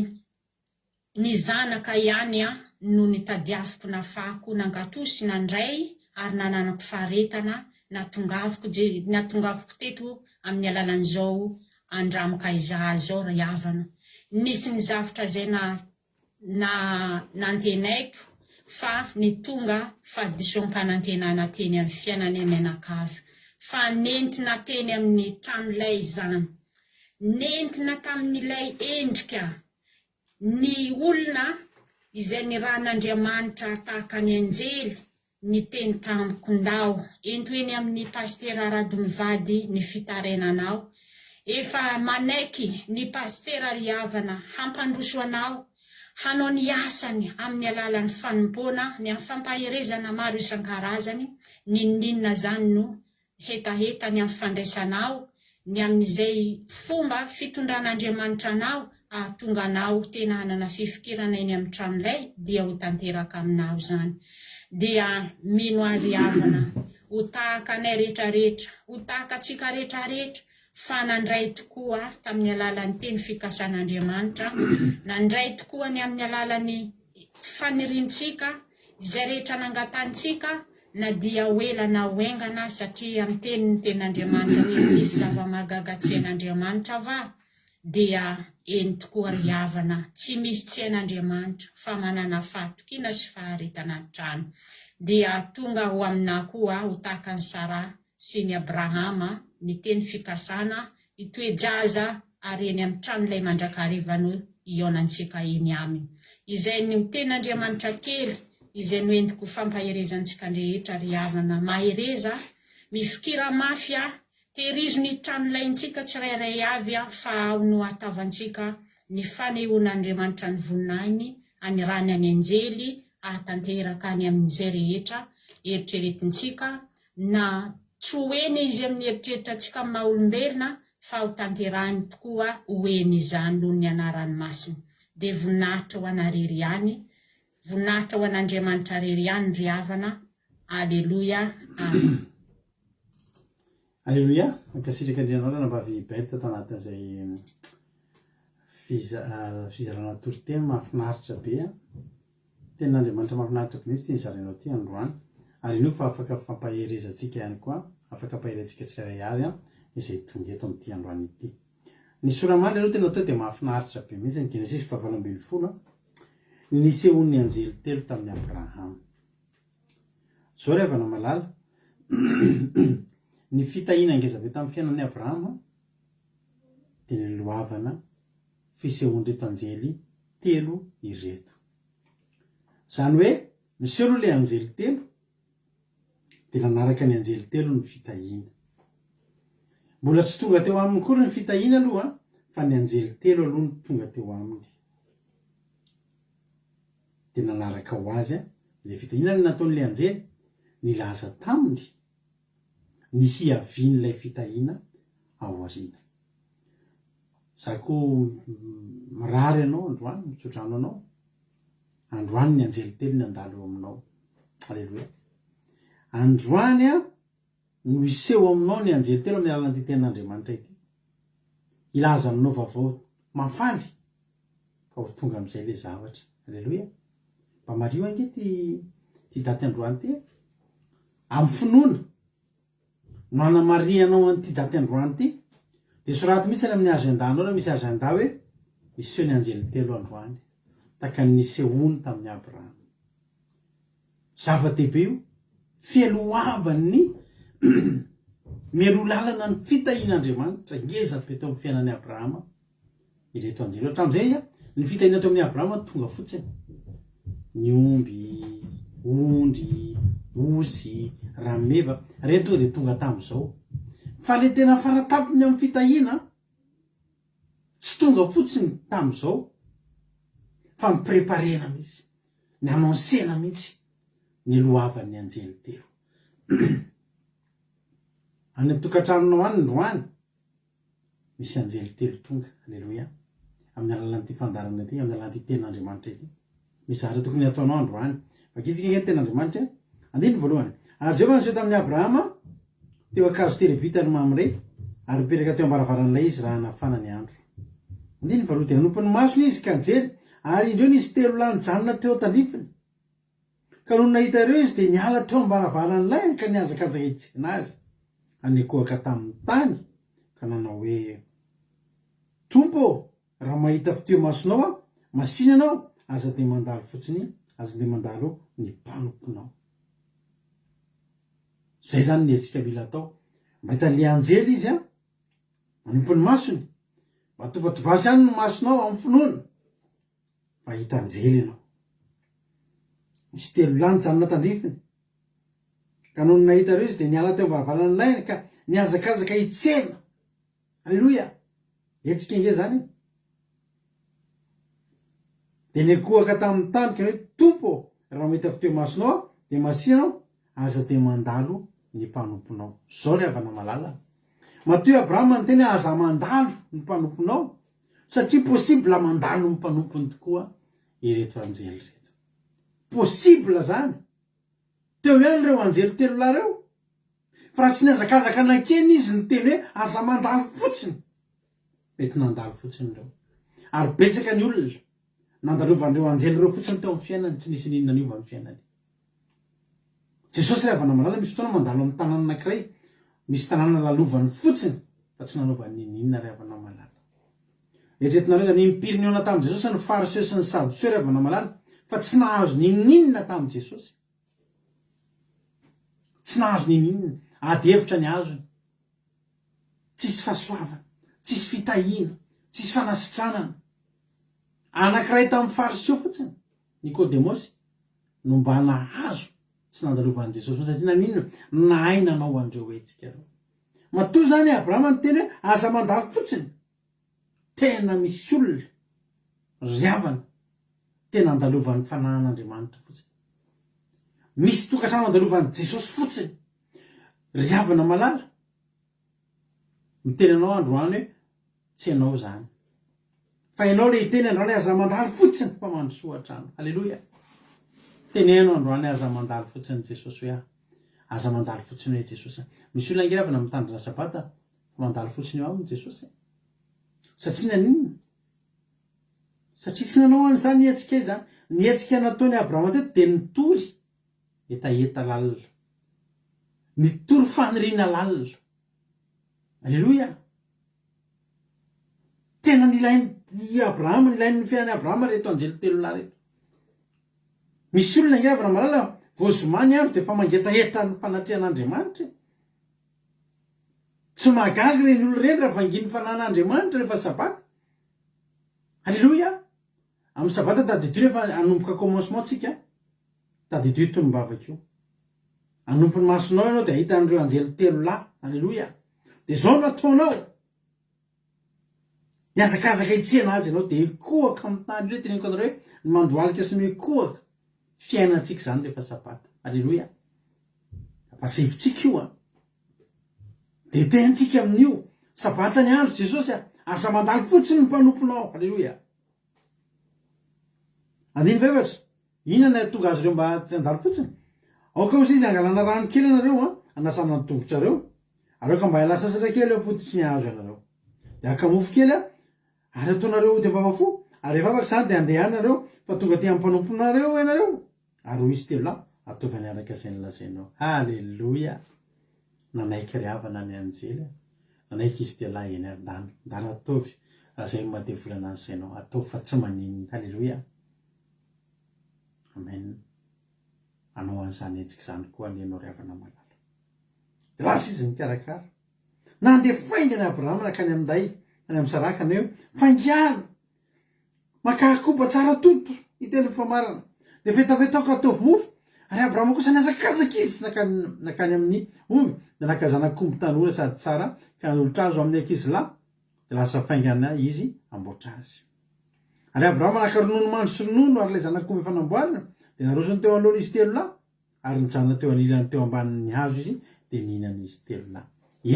ny zanaka ihany no nitadiaviko nafako nangatosy nandray ary nananako faharetana natongaviko teto amin'ny alalan'izao andramaka izahay zao ry havana. Nisy ny zavatra zay nantenaiko fa ny tonga fahadisom-panantenana teny amin'ny fiainany menakavy, fa nentina teny amin'ny tranolay zany, nentina tamin'ilay endrika ny olona izay nirahan'Andriamanitra tahaka ny anjely ny teny tamiko ndao ento eny amin'ny pastera Radomivady ny fitarenanao, efa manaiky ny pastera ry havana hampandroso anao, hanao ny asany amin'ny alalan'ny fanompona ny amin'ny fampaherezana maro isan-karazany, ninona zany no hetaheta ny amin'ny fandraisanao, ny amin'izay fomba fitondran'Andriamanitra anao, ahatonga anao tena hanana fifikirana eny amin'ny tranolay dia ho tanteraka aminao zany. Dia mino ry havana, ho tahaka anay rehetrarehetra, ho tahaka atsika rehetrarehetra, fa nandray tokoa tamin'ny alalan'ny teny fikasan'Andriamanitra, nandray tokoa ny amin'ny alalan'ny faniriantsika, izay rehetra nangatantsika, na dia hoela na hoengana satria amin'ny tenin'ny ten'Andriamanitra hoe misy zava-mahagaga tsy hain'Andriamanitra va, dia eny tokoa ry havana, tsy misy tsy hain'Andriamanitra fa manana fahatokiana sy faharetana trano. Dia tonga ho amina koa ho tahaka ny Sara sy ny Abrahama ny teny fikasana, itoejaza ary eny amin'ny tranolay mandrakariva no ionantsika eny aminy. Izay ny ten'Andriamanitra kely izay no endiko fampaherezantsika rehetra ry havana, mahereza mifikira mafy terizo ny tranolaintsika tsirairay avy fa ao no atavantsika ny fanehoan'Andriamanitra ny voninahiny anirany any anjely ahatanteraka any amin'izay rehetra eritreretintsika, na tsy hoeny izy amin'ny eritreretratsika maha olombelona fa ho tanterahany tokoa hoeny izany noho ny anarany masina. Dia voninahitra ho anarery ihany, voninahitra ho an'Andriamanitra rery ihany ry havana. Aleluia, amen. Aleluia, ankasitraka andrianao nambavy Berta tao anatin'izay fizarana toriteny mahafinaritra be. Ten'Andriamanitra mahafinaritra be mihitsy teny zarainao ty androany, ary ino fa afaka fampaherezantsika ihany koa, afaka ampaherentsika tsirairay avy izay tonga eto amin'ity androany ity. Ny soramandry aloha tena atao dia mahafinaritra be mihitsy, ny Genesis 12:20, nisehon'ny anjely telo tamin'ny Abrahama. Zao ry havana malala, ny fitahina ngezave tamin'ny fiainan'ny Abrahama dia ny lohavana fisehoan'ireto anjely telo ireto. Zany hoe misy aloha le anjely telo de nanaraka ny anjely telo ny fitahina. Mbola tsy tonga teo aminy kory ny fitahina aloha fa ny anjely telo aloha ny tonga teo aminy. De nanaraka ho azy le fitahina ny nataon'le anjely nilaza taminy ny hiavian'ilay fitahina ao arina. Zako mirary anao androany mitsodrano anao, androany ny anjely telo ny andalo aminao. Aleloia. Androany no iseho aminao ny anjely telo amin'ny alalan'ity tenan'Andriamanitra ity. Ilaza aminao vaovao mafaly fa ho tonga amin'izay le zavatra. Aleloia. Mba mario ange ty daty androany ty. Amin'ny finoana no anamarianao an'ity daty androany ty. De soraty mihitsy amin'ny agendanao raha misy agenda hoe iseho ny anjely telo androany taka ny nisehony tamin'ny Abrahama. Zava-dehibe io, fialohavany mielo lalana ny fitahin'Andriamanitra ngeza be teo amin'ny fiainan'ny Abrahama ireto anjely. Hatramin'izay ny fitahina teo amin'ny Abrahama tonga fotsiny. Ny omby, ondry, osy, rameva, reny tonga de tonga tamin'izao. Fa le tena faratapony amin'ny fitahina tsy tonga fotsiny tamin'izao fa mipreparena mihitsy, ny anonsena mihitsy ny lohavan'ny anjely telo. Any tokantranonao any androany misy anjely telo tonga. Aleloia. Amin'ny alalan'ity fandarana ity, amin'ny alalan'ity tenan'Andriamanitra ity. Misy zavatra tokony ataonao androany. Vakitsika ny tenan'Andriamanitra. Andiny voalohany. Ary Jehovah niseho tamin'ny Abrahama teo akazo televita ny Mamre ary mipetraka teo am-baravaran'ilay izy raha nafana ny andro. Andiny faharoa tena nompon'ny masony izy ka nijery ary indreo nisy telo lahy nijanona teo tandrifiny. Ka no nahita ireo izy de niala teo am-baravaran'ilay ka niazakazaka hitsina azy. Anekohaka tamin'ny tany ka nanao hoe Tompo, raha mahita fiteo masonao masina anao, aza de mandalo fotsiny, aza de mandalo ny mpanomponao. Zay zany ny hetsika mila atao. Mahita le anjely izy manompon'ny masony, matobatobasy any ny masonao amin'ny finoana, mahita anjely ianao. Misy telo lahy nijanona tandrifiny. Ka noho nahita ireo izy de niala teo am-baravaran'ilay ka niazakazaka hitsena. Aleloia. Hetsika nge zany. De nekohaka tamin'ny tany ka hoe Tompo, raha mahita fiteo masonao de masinao, aza de mandalo ny mpanomponao. Zao ry havana malala. Matoy Abrahama ny teny aza mandalo ny mpanomponao satria possible mandalo ny mpanompony tokoa ireto anjely reto. Possible zany. Teo ihany reo anjely telo lahy reo. Fa raha tsy niazakazaka nakeny izy ny teny hoe aza mandalo fotsiny, mety nandalo fotsiny reo. Ary betsaka ny olona nandalovan'ireo anjely reo fotsiny teo amin'ny fiainany, tsy nisy ninona niova amin'ny fiainany. Jesosy ry havana malala misy fotoana mandalo amin'ny tanàna anankiray, misy tanàna lalovany fotsiny fa tsy nanovany ninona ry havana malala. Eritreretinareo zany impiry tamin'i Jesosy ny fariseo sy ny sadoseo ry havana malala fa tsy nahazo ninona tamin'i Jesosy. Tsy nahazo ninona, ady hevitra ny azony. Tsisy fahasoavana, tsisy fitahina, tsisy fanasitranana. Anankiray tamin'ny fariseo fotsiny, Nikodemosy, no mba nahazo tsy nandalovan'i Jesosy satria naninona nahay nanao andreo hetsika reo. Matoy zany Abrahama ny teny hoe aza mandalo fotsiny. Tena misy olona riavana tena andalovan'ny fanahin'Andriamanitra fotsiny. Misy tokantrano andalovan'i Jesosy fotsiny. Riavana malala. Miteny anao androany hoe tsy ianao zany. Fa ianao le hiteny androany aza mandalo fotsiny fa mandrosoa trano. Aleloia. Teneno androany aza mandalo fotsiny Jesosy hoe aza mandalo fotsiny hoe Jesosy. Misy olona ngiravana mitandrina sabata mandalo fotsiny eo aminy Jesosy. Satria naninona? Satria tsy nanao an'izany hetsika zany. Ny hetsika nataony Abrahama teto de nitory etaeta lalina. Nitory faniriana lalina. Aleloia. Tena nilainy Abrahama, nilainy fiainan'ny Abrahama reto anjely telo lahy reto. Misy olona ngiravana malala voazomany andro de fa mangetaeta ny fanatrian'Andriamanitra. Tsy magagy reny olona reny raha vanginy fanahin'Andriamanitra rehefa sabata. Aleloia. Amin'ny sabata tadidio rehefa anomboka commencement tsika. tady toy tolombavakio anompony masonao ianao de ahita an'ireo anjely telo lahy alleloia de zao no ataonao miazakazaka itsena azy ianao de ekoaka amin'ny tany reo teneniko anareo hoe ny mandoalika sy miekoaka fiainantsika zany rehefa sabata alleloia apasivitsika io a de tentsika amin'io sabata ny andro jesosy asa mandalo fotsiny ny mpanomponao alleloia andiny vevatra inona tonga azy reo mba tsy andalo fotsiny aoka ozy izy angalana rano kely anareo anasana ny tongotrareo areoka mba ilasasatra kely eo potitry ny azo ianareo de akamofo kely ary ataonareo de mbavafo ary rehefa afaka zany de andehanareo fa tonga ty ampanomponareo ianareo ary ho izy telo la ataovy ny araka zay nylazainao halleloia nanaiky ry havana ny anjely nanaiky izy telo lahy eny ary ndana ataovy zay madevolana azy zainao ataovy fa tsy maninny halleloia amen anao an'izany etsika zany koa nenao ry havana malala de lasa izy nikarakara nandeha faingany Abrahama nakany aminday any amin'ny Saraka ny hoe faingana makakoba tsara toto itelo famarana de fetafetaoko ataovy mofo ary Abrahama kosa niazakazaka izy nakany amin'ny omby de nakazanakomby tanora sady tsara ka nolotrazo amin'ny ankizy lahy de lasa faingana izy amboatra azy ary Abrahama naka ronono mandro sy ronono ary le zanakomby efa namboarina de narosony teo alohany izy telo lahy ary nijanona teo anilany teo ambanin'ny hazo izy de nihinana izy telo lahy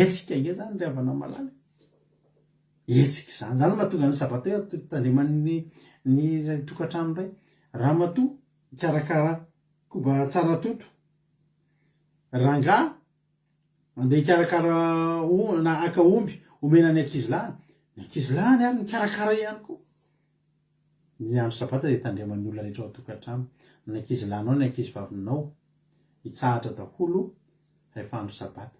etsika inge zany ry havana malala etsika zany mahatonga ny sabata eo tandreman'ny ny tokantrano ray raha mato ikarakara koba tsara toto ranga andeha ikarakara na aka omby omena ny ankizy lahy ary nikarakara ihany koa ny andro sabata de tandreman'ny olona rehetra ao tokantrano ny ankizy lahinao ny ankizy vavinao hitsahatra daholo rehefa andro sabata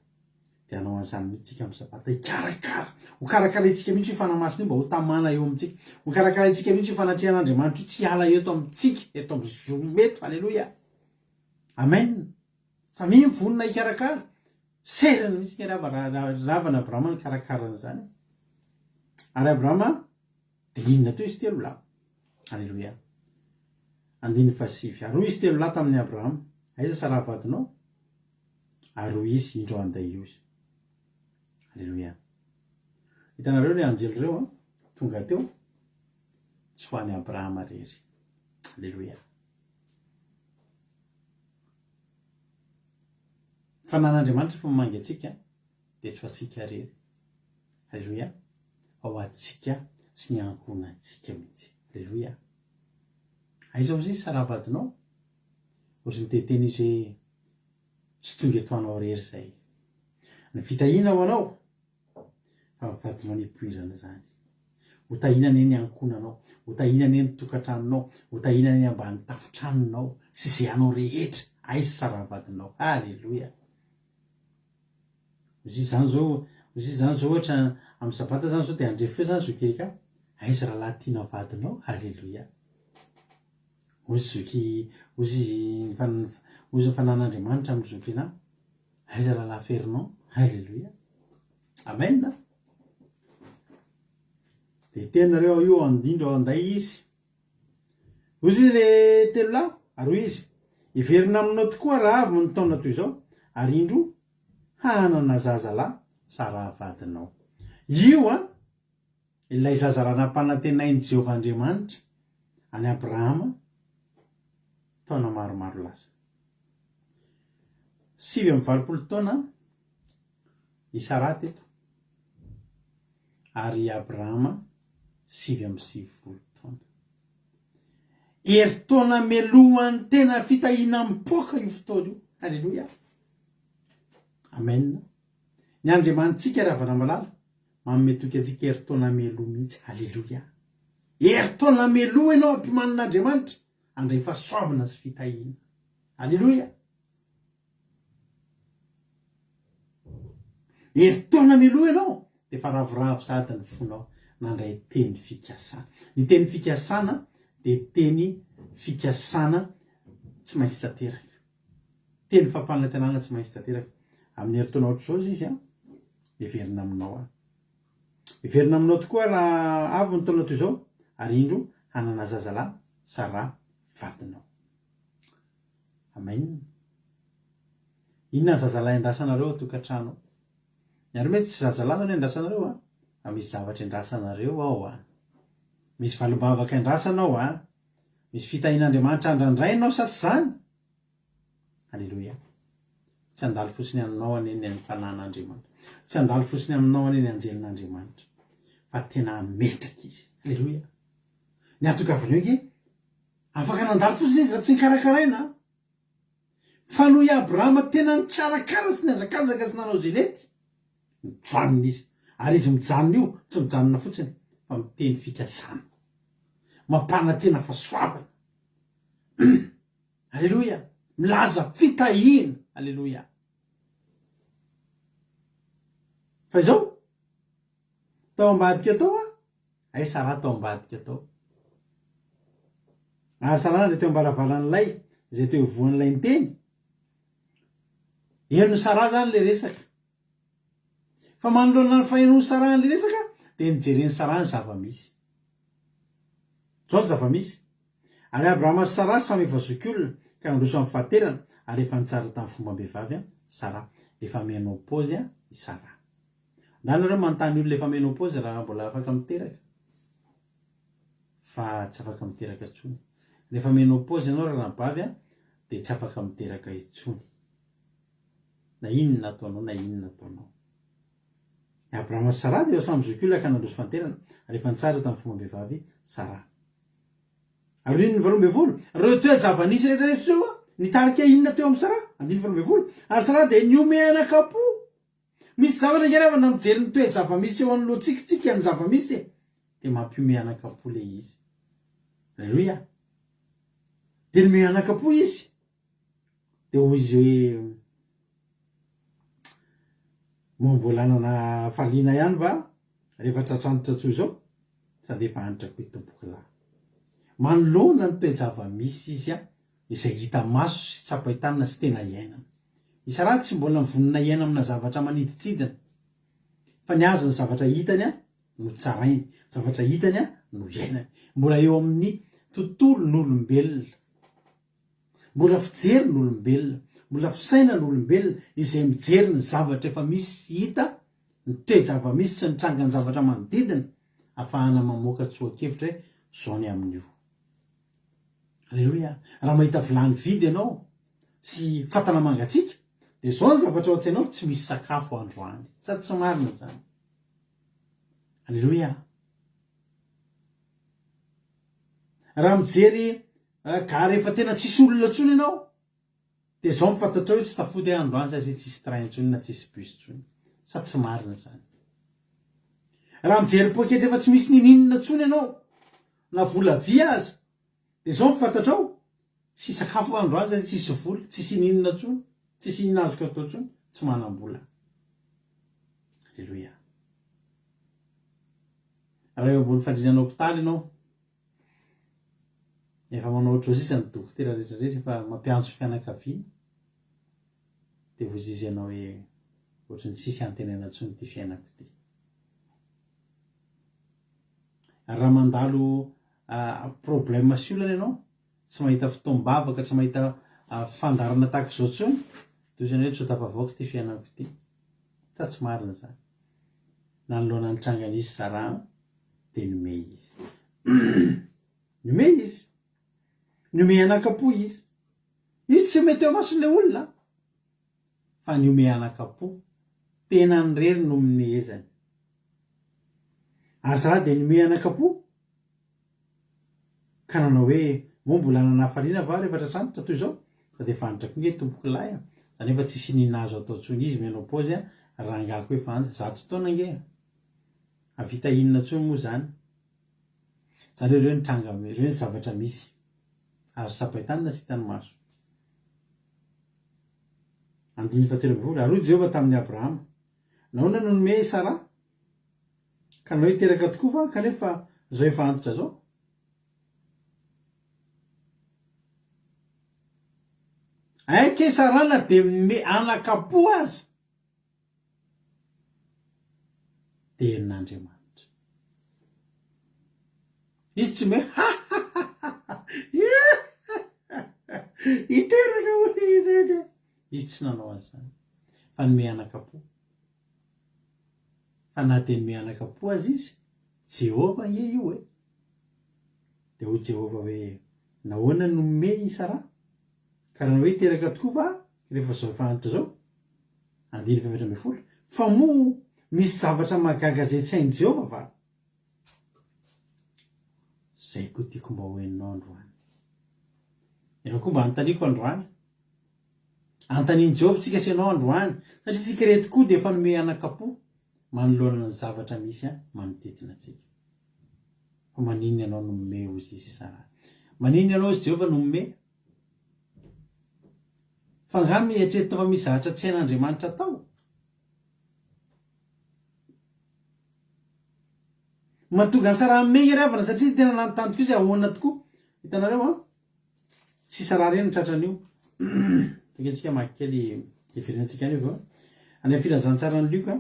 de anao an'izany mihitsika amin'ny sabata ikarakara ho karakara itsika mihitsy io fanamasina io mba ho tamana eo amintsika ho karakara itsika mihitsy io fanatrehan'Andriamanitra io tsy hala eto amintsika eto amin'ny zometo halleloia amen samy mivonona ikarakara serana mihitsy ravana Abrahama ny karakarana zany ary Abrahama de ninona teo izy telo lahy halleloia andiny fasivy ary izy telo lahy tamin'ny Abrahama aiza Sara vadinao ary izy indro anday io izy halleloia hitanareo le anjely reo tonga teo tsy ho an'ny Abrahama rery halleloia fanan'Andriamanitra fa mamangy atsika de tsy ho atsika rery halleloia ao atsika sy ny ankonantsika mihitsy halleloia aiza ozy izy Sara vadinao ozy ny teteny izy hoe tsy tonga eto anao rery zay ny fitahina ho anao fa vadinao nipoirana zany ho tahinany eny ankonanao ho tahinany eny tokantranonao ho tahinany eny ambany tafotranonao sy zay anao rehetra aiza Sara vadinao halleloia ozy izy zany zao ohatra amin'ny sabata zany zao de andrefo zany zokerika aiza raha lahy tiana vadinao halleloia ozy zoky ozy ny fanan'Andriamanitra amin'ny zokina aiza raha lahy ferinao halleloia amen de tenareo io andindro ao anday izy ozy izy le telo lahy ary izy iverina aminao tokoa raha avy ny taona toy izao ary indro hanana zaza lahy Sara vadinao io ilay zaza raha nampanantenainy Jehovah Andriamanitra any Abrahama taona maromaro lasa 7 taona i Sara teto ary Abrahama 7 taona eritaona melohany tena fitahina mipoka io fotoana io halleloia amen ny Andriamanitsika ravana malala manome toky antsika eritaona meloa mihitsy halleloia eritaona meloa ianao ampimanan'Andriamanitra andray fahasoavana sy fitahina halleloia eritaona meloa ianao de fa ravoravo sady ny fonao nandray teny fikasana ny teny fikasana de teny fikasana tsy maintsy tanteraka teny fampanantenana tsy maintsy tanteraka amin'ny eritaona ohatr' zao izy everina aminao everina aminao tokoa raha avy ny taona toy izao ary indro hanana zazalahy Sara vadinao amainina inona ny zazalahy andrasanareo atokantrano iary mety tsy zazalahy zany andrasanareo misy zavatra andrasanareo ao misy valombavaka andrasanao misy fitahin'andriamanitra andrandrainao sa tsy zany alleloia tsy andalo fotsiny aminao aneny ny fanan'andriamanitra tsy andalo fotsiny aminao aneny anjelin'andriamanitra fa tena metraka izy alleloia ny atokavany hoe ke afaka nandalo fotsiny izy raha tsy nikarakaraina fa noho i abrahama tena nikarakara sy niazakazaka sy nanao zenety mijanona izy ary izy mijanona io tsy mijanona fotsiny fa miteny fikasana mampana tena fahasoavana alleloia milaza fitahina alleloia fa izao tao ambadika tao ay Sara tao ambadika tao ary Sara le teo ambaravarann'ilay zay teo voan'ilay niteny eno Sara zany le resaka fa manoloana ny fahenon'ny Sara le resaka dia nijereny Sara ny zava-misy zao ny zava-misy ary Abrahama sy Sara samy efa zokiolona ka nandroso amin'ny fahaterana ary efa nitsara tamin'ny fomba mbehivavy Sara efa menopause i Sara ndanareo manontany olona efa menopause raha mbola afaka miteraka fa tsy afaka miteraka intsony rehefa menopause ianao raha nabavy dia tsy afaka miteraka intsony na inona ataonao na inona ataonao Abrahama sy Sara dia efa samy zokiolona ka nandroso fahaterana ary efa nitsara tamin'ny fomba mbehivavy Sara ary inona ny 12 reo toe-java-nisy rehetrarehetra reo nitarika inona teo amin'ny Sara 12 ary Sara dia niome anakapo misy zavatra ngeravana mijery ny toe-java-misy eo anoloantsika ny zava-misy dia mampiome anakapo le izy alleluia dia nome anakapo izy dia hoy izy hoe mbola nanana faliana ihany va rehefa tratrantitra tsoy izao sady efa antrako hitomboky lahy manoloana ny toe-java-misy izy izay hita maso sy tsapahitanina sy tena iainana isa raha tsy mbola mivonina iaina amina zavatra maniditsidina fa ny azy ny zavatra hitany no tsarainy zavatra hitany no iainany mbola eo amin'ny tontolo n'olombelona mbola fijery n'olombelona mbola fisaina n'olombelona izay mijery ny zavatra efa misy hita ny toe-java-misy sy nitranga ny zavatra manodidina ahafahana mamoaka tsoakevitra hoe zao ny amin'io alleloia raha mahita vilany vidy ianao sy fatana mangatsika dia zao ny zavatra ao an-tsainao tsy misy sakafo androany sady tsy marina zany alleloia raha mijery ka rehefa tena tsisy olona ntsony ianao dia zao mifantatra hoe tsy tafody androany satria tsisy train ntsony na tsisy bus ntsony sady tsy marina zany raha mijery poketra efa tsy misy nininona ntsony ianao na vola vy aza dia zao mifantatra ao tsy sakafo androany satria tsisy vola tsisy ninona ntsony tsisy inona azoka atao ntsony tsy manam-bola alleloia raha eo ambony fandrinana hôpitaly ianao efa manao ohatro sisa ny dokotera rehetrarehetra efa mampiantso fianakaviana dia vozizy ianao hoe ohatry ny tsisy antenena ntsony ty fiainako ty raha mandalo problème sy olana ianao tsy mahita fotoam-bavaka tsy mahita fandarana tahaka izao ntsony toy izany hoe tsy ho tafavoaka ty fiainako ty sa tsy marina zany nanoloana nitrangana izy Sara dia nome izy nome izy nome anakapo izy tsy mety eo mason'le olona fa niome anakapo tena ny rery no minehezany ary Sara dia niome anakapo ka nanao hoe moa mbola nanafaliana va rehefa tratrantitra toy izao fa dia fantrako nge tomboky lahy zany efa tsisy nina azo atao ntsony izy menopause rangako hoe fa 100 taona nge avita inona ntsony moa zany zany hoe reo nitranga reo ny zavatra misy azo tsapahitanina sy hitany maso 13 ary hoy Jehovah tamin'ny Abrahama nahoana no nome Sara ka nanao hiteraka tokoa fa kanefa zao efa antitra zao aike Sara na dia me anakapo azy dia henin'Andriamanitra izy tsy me iteraka zay de izy tsy nanao azy zany fa ny mianakapo fa nateny mianakapo azy izy Jehova nge io hoe de ho Jehova hoe nahoana nome isara ka raha hoe iteraka tokoa fa rehefa zao fantatra zao 170 fa mo misy zavatra magaga zay tsy hain'i Jehova fa zay koa tiako mba hoeninao androany ero koa mba antaniko androany antaniny Jehova tsika sianao androany satria tsika reto koa de efa nome anakapo manoloana ny zavatra misy manodidina atsika fa manino ianao nomome ozy izy sara manino ianao izy Jehova nomome fa nga mieritreritra fa misy zavatra tsy hain'Andriamanitra tao mahatonga ny sara megny ravana satria tena nanontany tokoa izy ahoana tokoa hitanareo tsy sara reny tratran'io tekentsika makikely iverenantsika any io any filazantsarany lioka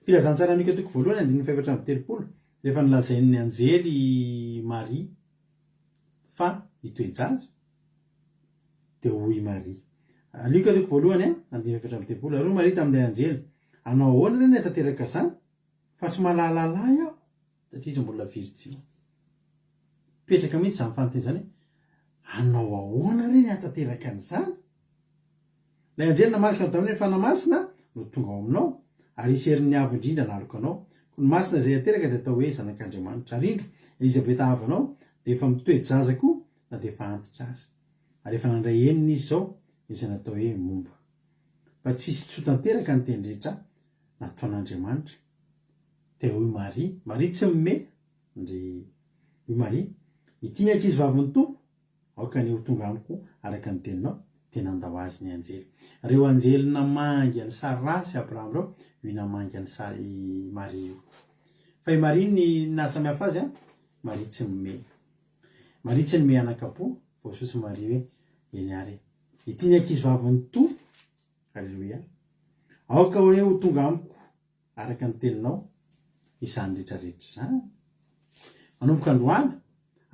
filazantsarany lioka toko voalohany 5:30 rehefa nilazain'ny anjely Maria fa hitoejaza de hoy Maria lioka toko voalohany 5:30 aro Maria tamin'ilay anjely anao ahoana reny atateraka zany fa tsy malalalala aho satria izy mbola virjin petraka mihitsy zany fanonteny zany anao ahoana reny atateraka an'izany lay anjely namarika ao tamin'ny fanamasina no tonga ao aminao ary iserin'ny avo indrindra naloko anao ny masina zay ateraka de atao hoe zanak'Andriamanitra rindro Elizabeta avanao de efa mitoejaza koa na de efa antitra azy ary efa nandray eniny izy zao izy natao hoe momba fa tsisy tsotanteraka ny tendretra nataon'Andriamanitra de hoy Maria tsy mime ndry hoy Maria ity ny ankizy vavin'ny tompo aoka ny ho tonga amiko araka ny teninao tena andao azy ny anjely reo anjely namangy ny sarasy Abraham reo io namangy ny sary Maria io fa i Maria ny nasamihafa azy Maria tsy mime anakapo voasotsy Maria hoe eny ary ity ny ankizy vavin'ny tompo Alleluia aoka hoe ho tonga amiko araka ny teninao izany rehetrarehetra zany manomboka androany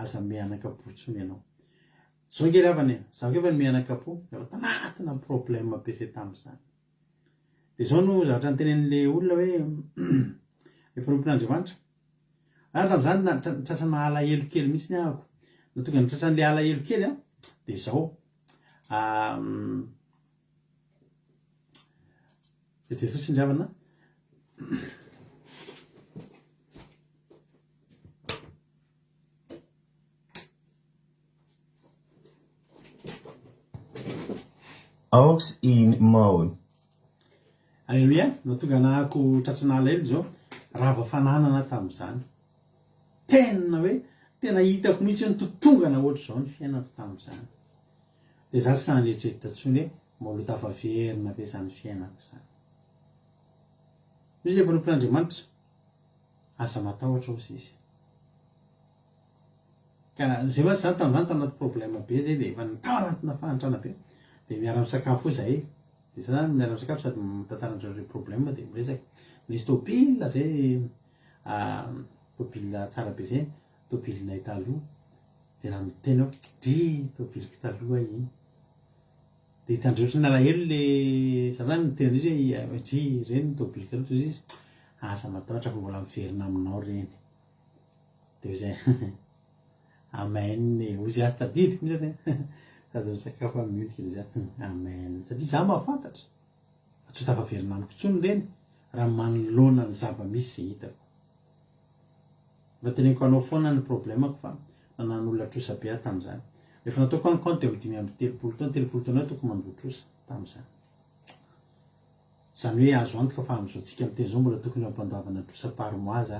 aza mianakapo tsony ianao zao nge ravany zaho efa ny mianakapo efa tanatina problème be zay tamin'izany de zao no zavatra nytenen'le olona hoe mpanompon'Andriamanitra tamin'izany tratrana alahelo kely mihitsy ny ahako na tonga ny tratran'le alahelo kely de zao de fotsiny ravana Aux in maun. Alleluia, no tonga nahako tratrana alahelo zao rava fananana tamin'izany tena hoe tena hitako mihitsy ny totongana ohatry zao ny fiainako tamin'izany de za tsy nandretreritra tsony hoe mbola tafaverina be zany fiainako zany izy le mpanompon'Andriamanitra aza matahotra ozy izy ka zay oatsy zany tamin'izany tanaty problème be zay de efa tao anatina fahantrana be de miara-misakafo zahay de zany miara-misakafo sady mitantarandreo problème de miresaky misy tôbila zay tôbila tsara be zay tôbilinay taloha de raha miteny ao dry tôbiliko taloha iny de hitandreo nalahelo le za zany miteny izy hoe dry reny tôbiliko taloha toy izy asa matahotra fa mbola miverina aminao reny de zay amen ozy azy tadidiko mihitsy sady misakafo amin'io de za amen satria za mahafantatra fa tsy tafaverina amiko tsony reny raha manoloana ny zava-misy zay hitako fa teneniko anao foana ny problémako fa nanan'olona trosa be aho tamin'izany rehefa nataoko encounte de 5:30 taona toko mandrotrosa tamin'izany zany hoe azo antoka fa am'izao tsika miteny zao mbola tokony ampandavana trosa parmoise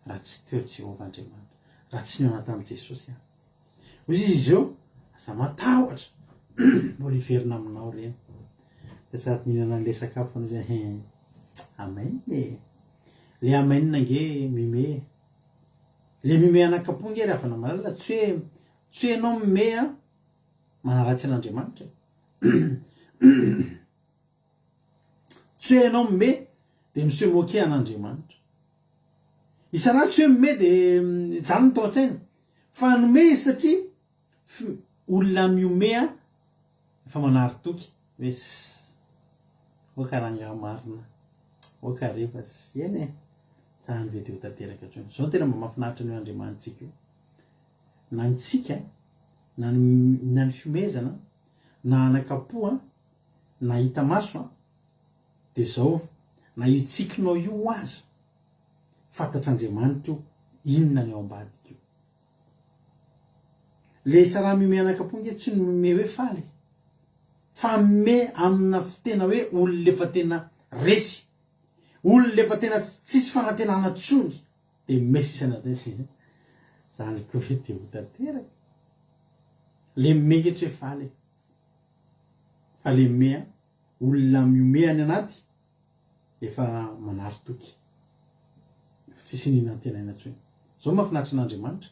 raha tsy teo Jehova Andriamanitra raha tsy niona tamin'i Jesosy ozy izy zao aza matahotra mbola hiverina aminao reny de sady nihinana an'le sakafo anao zay amen le amen nge mime le mime anakapo nge raha fa namalala tsy hoe anao mime manaratsy an'Andriamanitra tsy hoe anao mime de miseho moke an'Andriamanitra isana tsy hoe mime de zany ny tao an-tsaina fanome izy satria olona miomea efa manary toky hoe okaranga marina okareva sy eny zany ve te ho tanteraka tsony zao tena mba mahafinaritra ny hoe andriamanitsika io na nitsika na ny fiomezana na anakapoa na hita maso de zao na io tsikinao io aza fantatr'andriamanitra io inona ny ao ambadika io le sara mime anakaponge tsy mime hoe faly fa mime amina tena hoe olona efa tena resy olona efa tena tsisy fanantenana tsony de mesisana zany ko hoe te ho tanteraka le mengetry hoe faly fa le mea olona miome any anaty efa manary toky efa tsisy nina antenaina tsony zao mahafinaritra an'Andriamanitra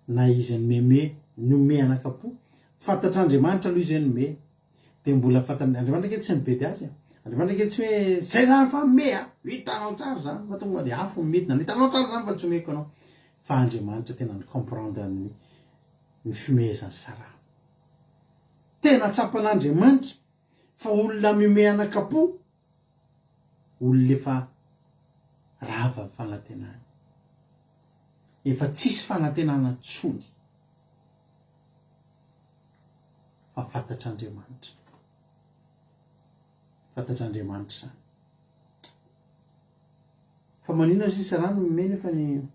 na izy meme nome anakapo fantatr'Andriamanitra aloha izy nome de mbola fantan'Andriamanitra ke tsy nibedy azy Andriamanitra ke tsy hoe zay zany fa mea hitanao tsara zany fa tonga de afo midina hitanao tsara zany fa tsy omeko anao fa Andriamanitra tena ny comprendre ny fimezany sara tena tsapan'Andriamanitra fa olona mime anakapo olona efa rava fanantenana efa tsisy fanantenana tsony fa fantatr'Andriamanitra zany fa manino azy isa rano mime nefa nefa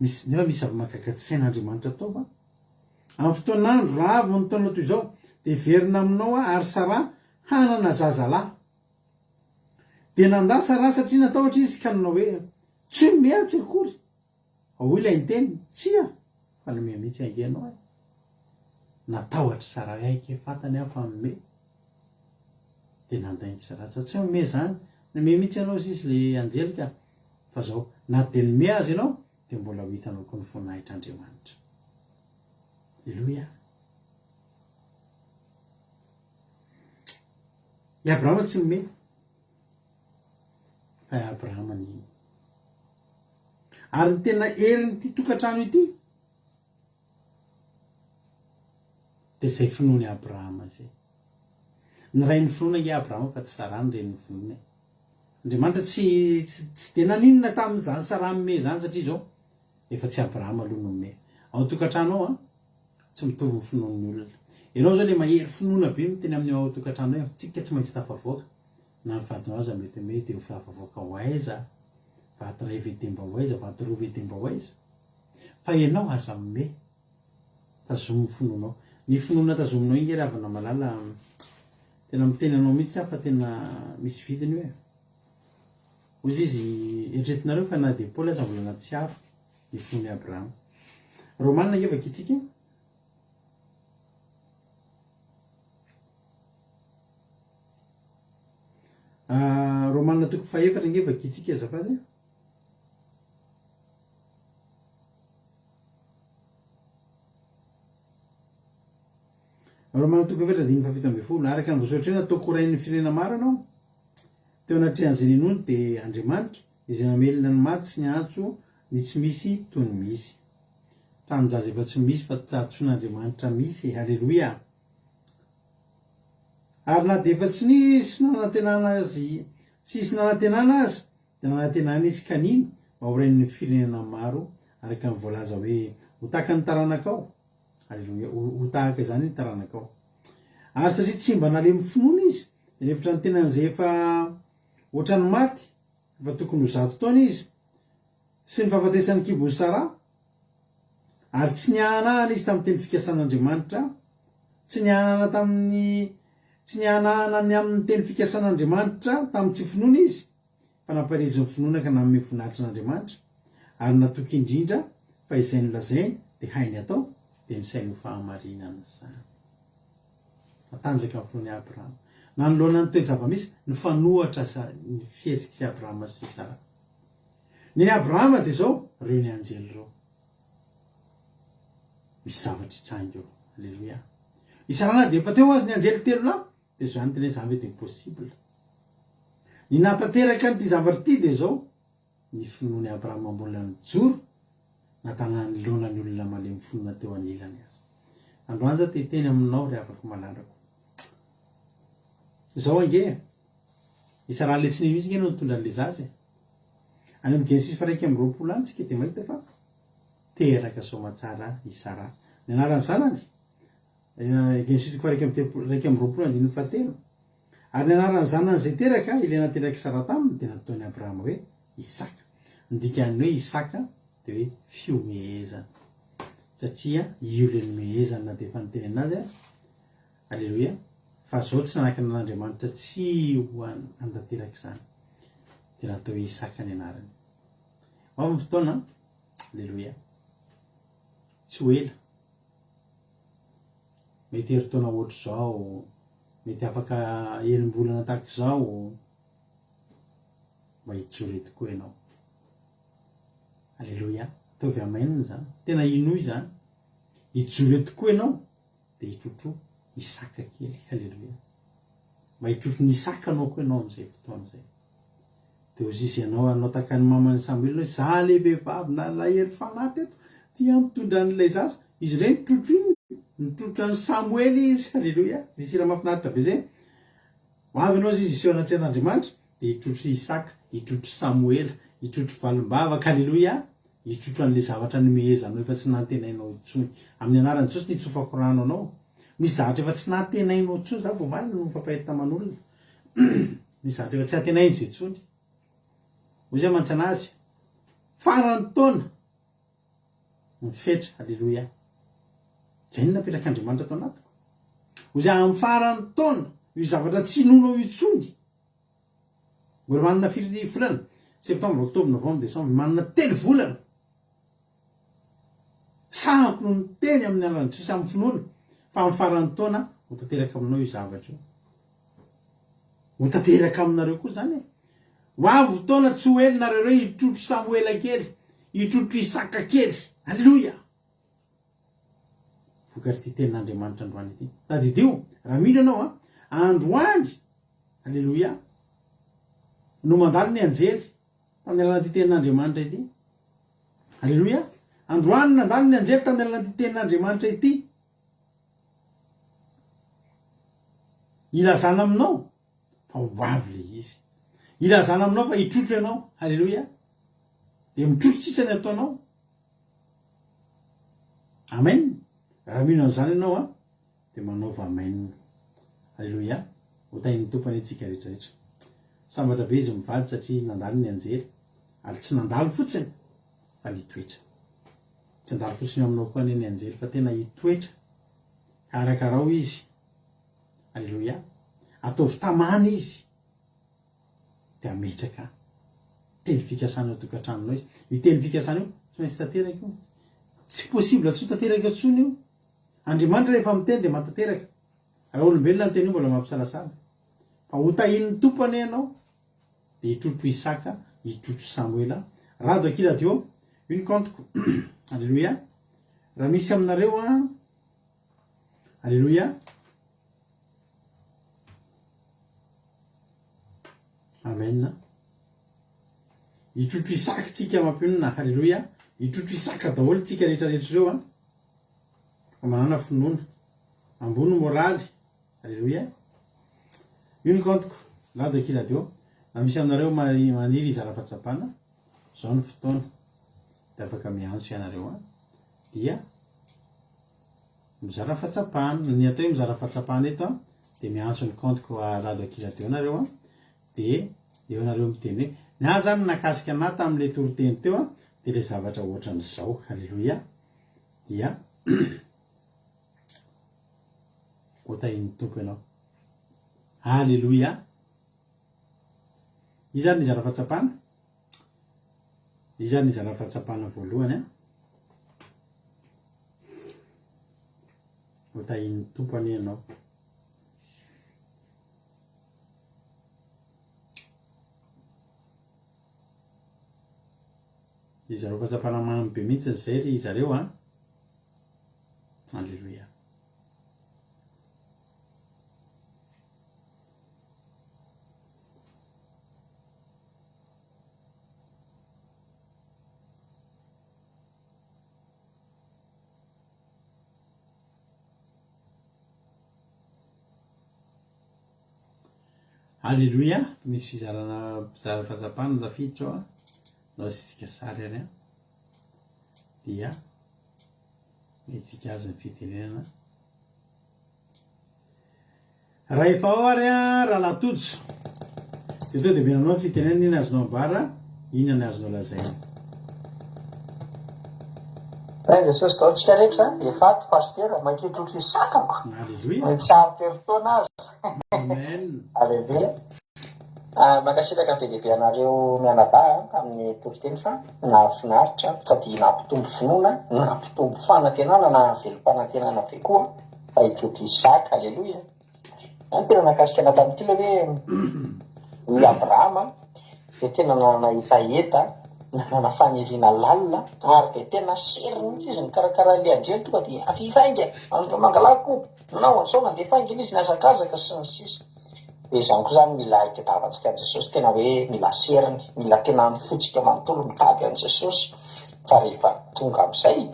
misy avy makakaty sain'Andriamanitra tao fa amin'ny fotoan'andro raha avy ny taonao toy izao de verina aminao ary sara hanana zazalahy de nandasa raha satria natao ohatra izy ka nanao hoe tsy miatsy akory ao ilay inteny tsia fa le mihitsy angenao natahotra sara aike fantany aho fa mime de nandaingy sara satria mime zany nome mihitsy ianao izy le anjelika fa zao na de nome azy ianao de mbola ho hitanao ko ny vonahitr'Andriamanitra Alleluia i Abrahama tsy nome fa i Abrahama ny ary ny tena erin'ity tokantrano ity de zay finoany Abrahama zay ny ray ny finoana nge Abrahama fa tsy Sara ny reniny finoana Andriamanitra tsy de naninona tamin'izany Sara mime zany satria zao efa tsy Abrahama aloha nome ao tokantrano ao tsy mitovy ny finoan'ny olona ianao zao le mahery finoana be miteny amin'ny ao tokantrano eo tsika tsy maintsy tafavoaka na ny vadinao aza mety hoe de ho fafavoaka ho aiza vaty ray vedemba ho aiza vaty roa vedemba ho aiza fa ianao aza mime tazomy finoanao ny finoana tazominao iny raha avana malala tena miteny anao mihitsy fa tena misy vidiny hoe ozy izy eritreretinareo fa na de Paoly aza mbola anaty tsiaro ny finoany Abrahama Romanina angevaka itsika Romanina toko faefatra angevaka itsika azafady Romanina toko faefatra dimy fafito amby folo araka ny voasoratra hoe natao korain'ny firenena maro anao teo anatrehan'izay ninony de Andriamanitra izay namelona ny maty sy ny antso ny tsy misy toy ny misy tranonjaza efa tsy misy fa tsatsoan'Andriamanitra misy Alleluia ary na de efa tsy nisy nanantenana azy tsisy nanantenana azy de nanantenana izy kanino mahorain'ny firenena maro araka ny voalaza hoe ho tahaka ny taranakao Alleluia ho tahaka zany ny taranakao ary satria tsy mba nalemy finoana izy de nefitra ny tenan'izay efa ohatrany maty efa tokony ho zato taona izy sy ny fahafatesan'ny kibony Sara ary tsy nianahana izy tamin'ny teny fikasan'Andriamanitra tsy nianahana tamin'ny tsy nianahana ny amin'ny teny fikasan'Andriamanitra tamin'ny tsy finoana izy fa namparezin'ny finoana ka nanome voninahitra n'Andriamanitra ary natoky indrindra fa izay nolazainy de hainy atao de ny sainy ho fahamarinana zany matanjaka amin'ny finoany Abrahama nanoloana ny toe-java-misy ny fanohatra ny fihetsiky sy Abrahama sy Sara ny Abrahama de zao reo ny anjely reo misy zavatra hitrangy eo Alleluia isarana de efa teo azy ny anjely telo na de zao any tena zany hoe de impossible ny natanteraka nyty zavatra ty de zao ny finoany Abrahama mbola nijoro natanany loanany olona malemy fonona teo anilany azy. Androany za teteny aminao ry afaka malalako. Zao ange isa raha le tsy mihitsy nge no nitondra an'le zaza. Any amin'ny Genesis 1:20 any tsika dia mahita fa teraka soamatsara i Sara. Ny anaran'ny zanany Genesis 1:20 ary ny anaran'ny zanany zay teraka ilaina teraka Sara taminy dia nataony Abrahama hoe Isaka. Ndikany hoe Isaka dia hoe fiomehezana satria io le nomehezana dia efa niteny anazy. Alleluia. Fa zao tsy nanakina an'Andriamanitra tsy ho andateraka izany dia natao hoe Isaka ny anarany. Ao amin'ny fotoana, alleluia, tsy ho ela, mety herintaona ohatr' zao, mety afaka enim-bolana tahaka izao, mba hijoro eto koa ianao. Alleluia. Ataovy amainina zany. Tena ino izany? Hijoro eto koa ianao dia hitrotro Isaka kely. Alleluia. Mba hitrotro ny Isaka anao koa ianao amin'izay fotoana izay. Dia ozy izy anao tahaka ny mamany Samuel hoe za le vehivavy nalahery fanahy teto tia mitondra an'ilay zaza. Izy ireny nitrotro iny, nitrotro an'i Samuel izy. Alleluia. Misy raha mahafinaritra be zay. Ho avy ianao izy iseo anaty an'Andriamanitra dia hitrotro Isaka, hitrotro Samuel, hitrotro valimbavaka. Alleluia. Hitrotro an'le zavatra nomehezanao efa tsy nantenainao intsony. Amin'ny anarany Jesosy nitsofako rano anao. Misy zavatra efa tsy natenainao intsony za vao valy no mifampahita taman'olona. Misy zavatra efa tsy atenainy izay intsony. Hoy zay mantsana azy. Farany taona mifetra. Alleluia. Zay ny napetraka-Andriamanitra tao anatiko. Hoy zay amin'ny farany taona io zavatra tsy nonao intsony. Mbola manana firy volana? Septambra, oktobra, novambra, desambra, manana 3 volana. Sahako no miteny amin'ny alalan'i Jesosy amin'ny finoana fa amin'ny farany taona ho tanteraka aminao io zavatra io. Ho tanteraka aminareo koa zany e. Ho avy fotoana tsy ho ela nareo reo hitrotro Samuela kely, hitrotro Isaka kely. Alleluia. Vokatry ty tenin'Andriamanitra androany ity. Tadidio, raha mino ianao androany, alleluia, no mandalo ny anjely tamin'ny alalan'ity tenin'Andriamanitra ity. Alleluia. Androany nandalo ny anjely tamin'ny alalan'ity tenin'Andriamanitra ity. Ilazana aminao fa ho avy le izy. Ilazana aminao fa hitrotro ianao. Alleluia. Dia mitrotro sisa ny ataonao. Amen. Raha mino an'izany ianao dia manaova amen. Alleluia. Ho tain'ny tompany antsika rehetrarehetra. Sambatra be izy mivady satria nandalo ny anjely ary tsy nandalo fotsiny fa nitoetra. Tsy nandalo fotsiny aminao koa ny anjely fa tena hitoetra. Karakarao izy. Alleluia. Ataovy tamana izy dia ametraka teny fikasana ao tokantranonao izy. Io teny fikasana io tsy maintsy tanteraka io. Tsy possible tsy tanteraka intsony io. Andriamanitra rehefa miteny dia matateraka. Raha olombelona ny teny io mbola mampisalasala. Fa ho tahin'ny tompany ianao dia hitrotro Isaka, hitrotro Samuela. Rado akila dio une compte. Alleluia. Raha misy aminareo alleluia. Amen. Hitrotro Isaka tsika mampionina. Alleluia. Hitrotro Isaka daholo tsika rehetrarehetra ireo manana finoana ambony moraly. Alleluia. Une compte. Rado akila dio. Raha misy aminareo maniry izara fahatsapana, zao ny fotoana dia afaka miantso ianareo dia mizara fahatsapana. Ny atao hoe mizara fahatsapana eto dia miantso ny compte rado akila teo nareo dia eo nareo miteny hoe na zany nakasika ana tamin'ilay toriteny teo dia ilay zavatra ohatran'izao. Alleluia. Dia hotahin'ny tompo ianao. Alleluia. Izy zany nizara fahatsapana. Izy zany nizara fahatsapana voalohany hotahin'ny tompony ianao. Izareo fahatsapana mamy be mihitsy zay ry zareo Alleluia. Alleloia, misy fizarana fahatsapana lafiditra ao a nao sitsika sary ary a dia metsika azy ny fitenenana raha efa ao ary a raha latojo de to de menanao ny fitenenana iny azonao ambara ina ny azonao lazaina Ray Jesosy taontsika rehetra efaty pastera mankitrotro isakako alleloia mitsaroterotona azy amen Alleluia. Mankasitraka be dia be anareo mianadahy tamin'ny toriteny fa nahafinaritra sady nampitombo finoana, nampitombo fanantenana na velom-panantenana be koa fa hitrotro Isaka. Alleluia. Any tena nakasikana tamin'ity le hoe Abrahama dia tena nahitaeta na faniriana lalina ary dia tena sery mihitsy izy nikarakara le anjely tonga dia afifainga mangalako nao ansaona dia faingana izy nazakazaka sy ny sisa. Dia izany koa zany mila itadiavantsika an Jesosy tena hoe mila seriny, mila tena mifotsika manontolo mitady an Jesosy fa rehefa tonga amin'izay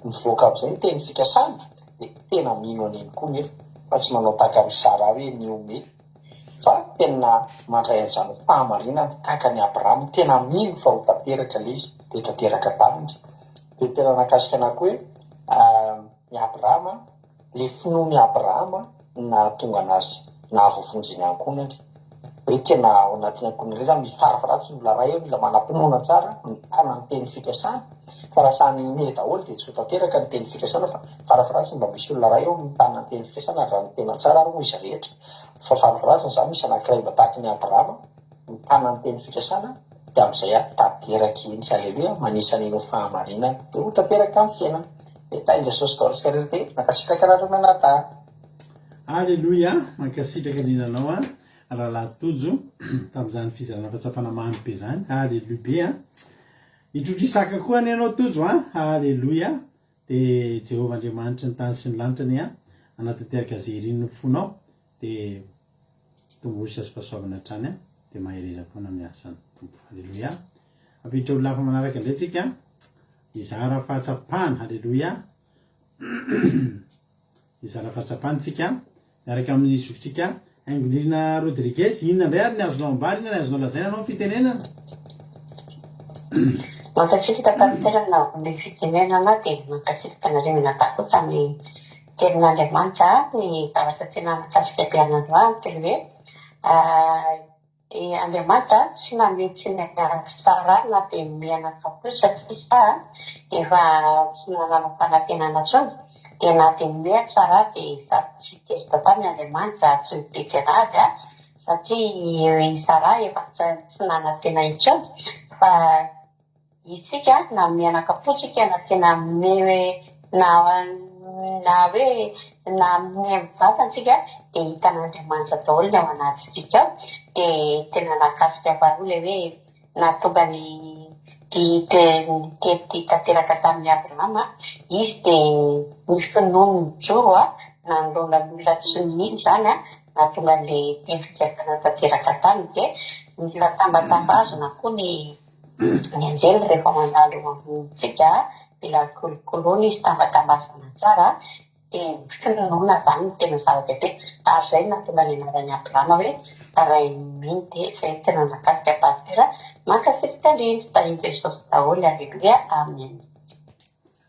mivoaka amin'izay ny teny fikasana dia tena mino an'iny koa nefa fa tsy manao tahaka ny Sara hoe niome fa tena mandray an'izany fahamarinana tahaka ny Abrahama tena mino fa ho tanteraka le izy dia tanteraka taminy. Dia tena nakasika anahy koa hoe ny Abrahama le finoany Abrahama na tonga anazy na voavonjiny ankonany hoe tena ao anatin'ny ankonany rey zany mifarafaratsy mila ray eo mila manam-pinoana tsara mitana ny teny fikasana fa raha samy me daholo dia tsy ho tanteraka ny teny fikasana fa farafaratsy mba misy olona ray eo mitana ny teny fikasana raha ny tena tsara ary moa izy rehetra fa farafaratsy zany misy anankiray mba tahaka ny Abrahama mitana ny teny fikasana dia amin'izay a tanteraky iny. Alleluia. Manisany ino fahamarinana dia ho tanteraka amin'ny fiainana. Dia tainy Jesosy taontsika rehetra dia nakasitraka anareo mianadahy. Alleloia, mankasitraka ninanao a raha latojo tamin'izany fizarana fahatsapana mamy be zany. Alleloia be a hitrotro Isaka koa ny anao tojo a. Alleloia. De Jehovah Andriamanitra ny tany sy ny lanitra ny a anatanteraka zay irin'ny fonao dia tombosy sy fahasoavana hatrany a dia mahereza foana miasany tompo. Alleloia. Ampiditra olo lafa manaraka indray tsika izara fahatsapana. Alleloia. Izara fahatsapantsika miaraka amin'ny zokintsika Aingonina Rodriguez. Inona indray ary ny azonao ambara, inona ny azonao lazaina anao fitenenana? Mankasitraka tanterana ny fitenenana dia mankasitraka anareo mianadahy koa tamin'ny tenin'Andriamanitra ny zavatra tena makasika be an'androany tena hoe Andriamanitra tsy nametsy ny Sara na dia mianakavy satria Sara efa tsy nanao fanantenana intsony dia na dia mea Sara dia sady tsy tezy tatany Andriamanitra tsy mitety anazy satria Sara efa tsy nanantena intsony fa isika na mianakapotsika na tena me na hoe na mivatantsika dia hitan'Andriamanitra daholo ny ao anatintsika ao dia tena nakasika faharoa le hoe nahatonga ny tety tanteraka tamin'ny Abrahama izy dia ny finoany mijoro a nandrolalolona tsy nino zany a nahatonga le teny fikasana tanteraka taminy dia mila tambatambazana koa ny anjely rehefa mandalo amintsika mila kolokoloana izy tambatambazana tsara dia finoana zany no tena zava-dehibe ary zay nahatonga ny anarany Abrahama hoe ray miny dia zay tena nakasika pastera mankasirika indrindra tainy Jesosy daholo. Alleluia. Amen.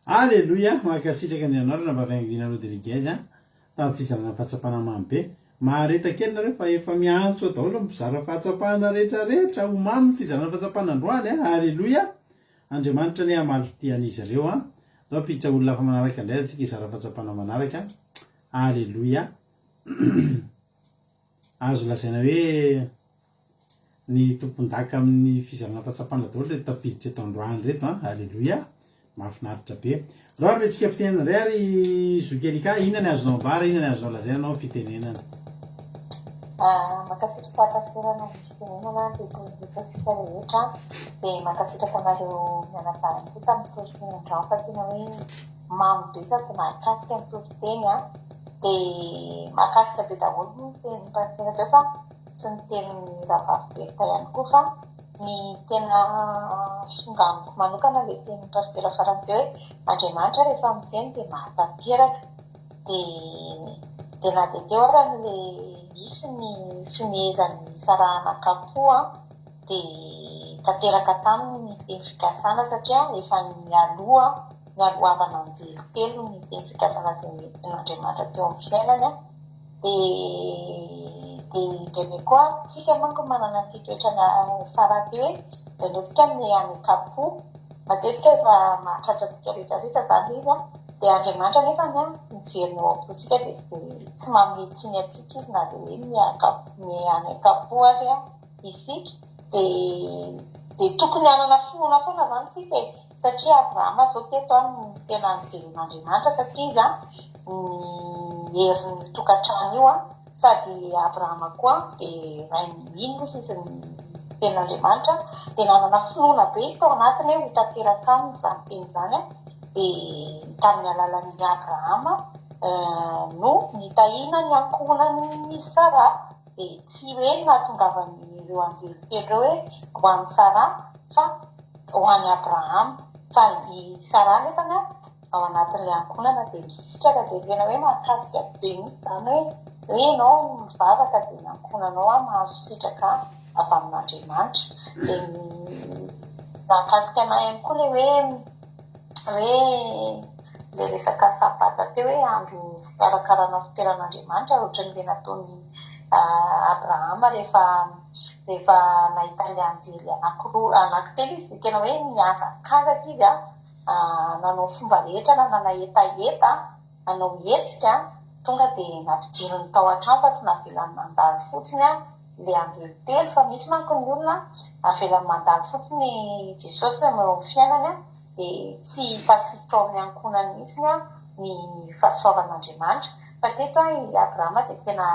Alleluia. Mankasitraka ny anao mba Aingonina Rodriguez tamin'ny fizarana fahatsapana mamy be. Mahareta kely nareo fa efa miantso daholo mizara fahatsapana rehetrarehetra ho mamy ny fizarana fahatsapana androany a. Alleluia. Andriamanitra ny amalitian'izy ireo a. Dao piditra olona lafa manaraka indray atsika izara fahatsapana manaraka. Alleluia. Azo lazaina hoe ny tompon-daka amin'ny fizarana fahatsapana daholo reto tafiditra eto androany reto a. Alleluia. Mahafinaritra be. Dao ary tsika fitenena indray ary zokelika inona ny azonao ambara, inona ny azonao lazaina anao fitenenana? Mankasitraka tanterana ny fitenenana dia toy Jesosy rehetra dia mankasitraka anareo mianadahy koa tamin'ny toriteny androany fa tena hoe mamy be sady mahakasika ny toriteny a dia mahakasika be daholo ny teny pastera teo fa tsy ny teny ravavy-berita ihany koa fa ny tena songamiko manokana le teny pastera farany teo hoe Andriamanitra rehefa miteny dia mahatanteraka dia na dia teo ary le misy ny fimehezan'ny sarahana kapoa dia tanteraka taminy ny teny fikasana satria efa mialohavana anjery telo ny teny fikasana izay nen'Andriamanitra teo amin'ny fiainany dia indray koa tsika manko manana ny toetrana Sara teo hoe indraindraitsika ny any kapo matetika efa mahatratra antsika rehetrarehetra zany izy dia Andriamanitra nefa mijery eo am-potsika dia tsy mametsiny atsika izy na dia hoe any kapo ary isika dia tokony hanana finoana foana zany tsika satria Abrahama zao teto no tena nijeren'Andriamanitra satria izy herin'ny tokantrano io sady Abrahama koa dia ray mino moa izy ny ten'Andriamanitra dia nanana finoana be izy tao anatiny hoe hotanteraka aminy izany teny izany dia tamin'ny alalan'ny Abrahama no nitahina ny ankohonan'ny Sara dia tsy hoe nahatongavan'ireo anjery telo hoe ho an'ny Sara fa ho an'ny Abrahama fa i Sara nefa ao anatin'ilay ankohonana dia misitraka dia tena hoe mahakasika be zany hoe ianao mivavaka dia ny ankohonanao mahazo sitraka avy amin'Andriamanitra dia nahakasika anay ihany koa hoe le resaka sabata teo hoe andro fikarakarana fitoeran'Andriamanitra ohatran'ilay nataony Abrahama rehefa nahita ilay anjery anankitelo izy dia tena hoe niazakazaka izy nanao fomba rehetra nanana etaeta nanao hetsika tonga dia nampidiry ny tao an-trano fa tsy navelany mandalo fotsiny ilay anjery telo fa misy manko ny olona avelany mandalo fotsiny Jesosy amin'ny fiainany dia tsy tafiditra ao amin'ny ankohonany mihitsy ny fahasoavan'Andriamanitra fa teto i Abrahama dia tena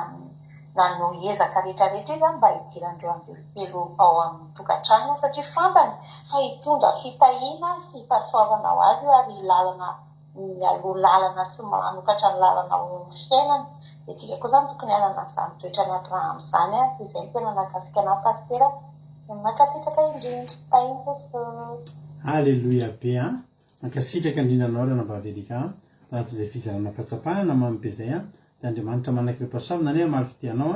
nanao ezaka rehetrarehetra izy mba hidiran'ireo anjery telo ao amin'ny tokantrano satria fantany fa hitondra fitahiana sy fahasoavana ho azy ary lalana sy manokatra ny lalana ao amin'ny fiainany dia tsika koa zany tokony hanana izany toetrany Abrahama izany izay ny tena nakasika ana pastera nakasitraka indrindra tahiny Jesosy. Aleloia be mankasitraka indrindra anao rana bavelika raha izay fizarana fahatsapahana mampe zay dia Andriamanitra manaky ireo mpahasoavana nefa maro fitianao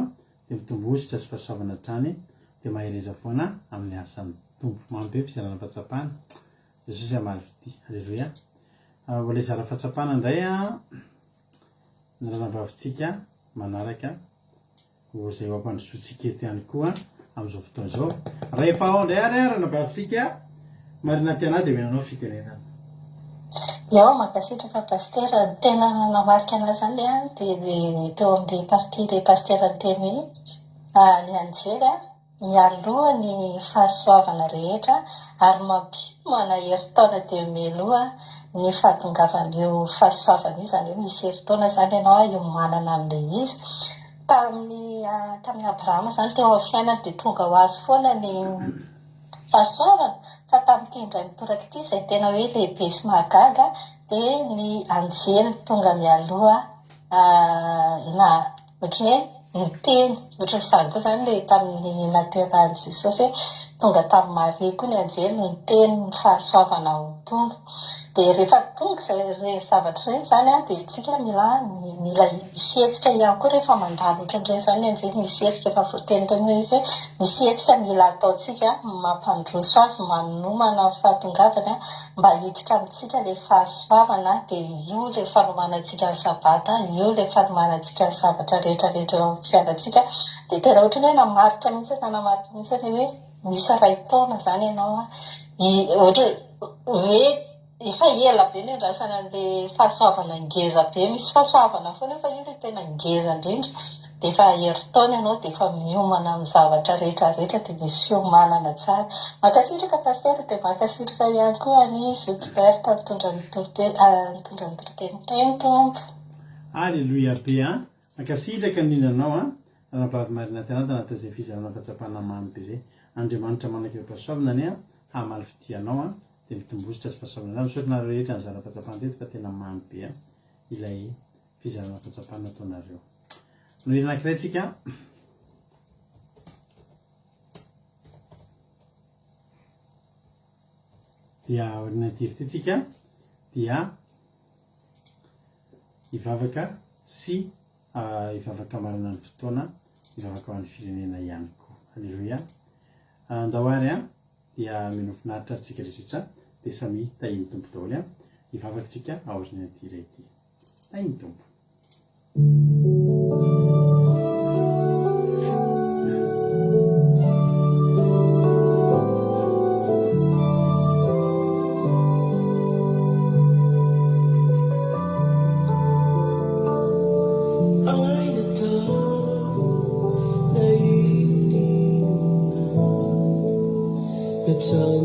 dia mitombositra sy fahasoavana hatrany dia mahereza foana amin'ny asan'ny tompo mampe fizarana fahatsapahana Jesosy maro fity. Aleloia. Mbola hizara fahatsapahana indray ny ranambavitsika manaraka izay ho ampandrosoantsika eto ihany koa amin'izao fotoana izao rehefa ao indray ary ranambavitsika marina tiana dia menanao fitenenana. Eo mankasitraka pastera ny tena namarika anazy zany dia teo amin'ilay partie pastera ny teny ny anjely mialoha ny fahasoavana rehetra ary mampioana herintaona dia mialoha ny fahatongavan'io fahasoavana io zany hoe misy herintaona zany ianao io manana amin'ilay izy tamin'ny Abrahama zany teo amin'ny fiainany dia tonga ho azy foana ny fahasoavana fa tamin'ity indray mitoraka ity izay tena hoe lehibe sy mahagaga dia ny anjely tonga mialoha na ohatra hoe ny teny ohatra izany koa zany ilay tamin'ny naterahany Jesosy tonga tamin'ny Maria koa ny anjely ny teny ny fahasoavana ho tonga dia rehefa tonga izay zavatra ireny zany dia tsika mila misetsika ihany koa rehefa mandalo ohatran'ireny zany ny anjely misetsika efa voateniteny hoe izy hoe misetsika mila ataotsika mampandroso azy manomana fahatongavana mba hiditra amintsika ilay fahasoavana dia io ilay fanomanantsika ny sabata io ilay fanomanantsika ny zavatra rehetrarehetra eo amin'ny fiainantsika dia tena ohatra hoe nanamarika mihitsy hoe misy ray taona zany ianao ohatra hoe efa ela be ny andrasana an'ilay fahasoavana ngeza be misy fahasoavana foana fa io ilay tena ngeza indrindra dia efa herintaona ianao dia efa miomana amin'ny zavatra rehetrarehetra dia misy fiomanana tsara. Mankasitraka pastera dia mankasitraka ihany koa ny Zokiberta mitondra ny toriteny tompo. Aleloia be mankasitraka indrindra anao ranabavy marina tianata anaty izay fizarana fahatsapahana mamy be zay Andriamanitra manaky ireo mpahasoavana any hamaly fitianao dia mitombositra sy fahasoavana misaotinareo rehetra ny zara fahatsapahana teto fa tena mamy be ilay fizarana fahatsapahana ataonareo. No hira anankiray tsika dia orinaty ty tsika dia ivavaka sy ivavaka marina ny fotoana iravaka ho an'ny firenena ihany koa. Alleluia. Andahoary dia minofinaritra arytsika rehetrarehetra dia samy tahiny tompo daholo hivavakantsika aoriny an'ity iray ity. Tahiny tompo. Tell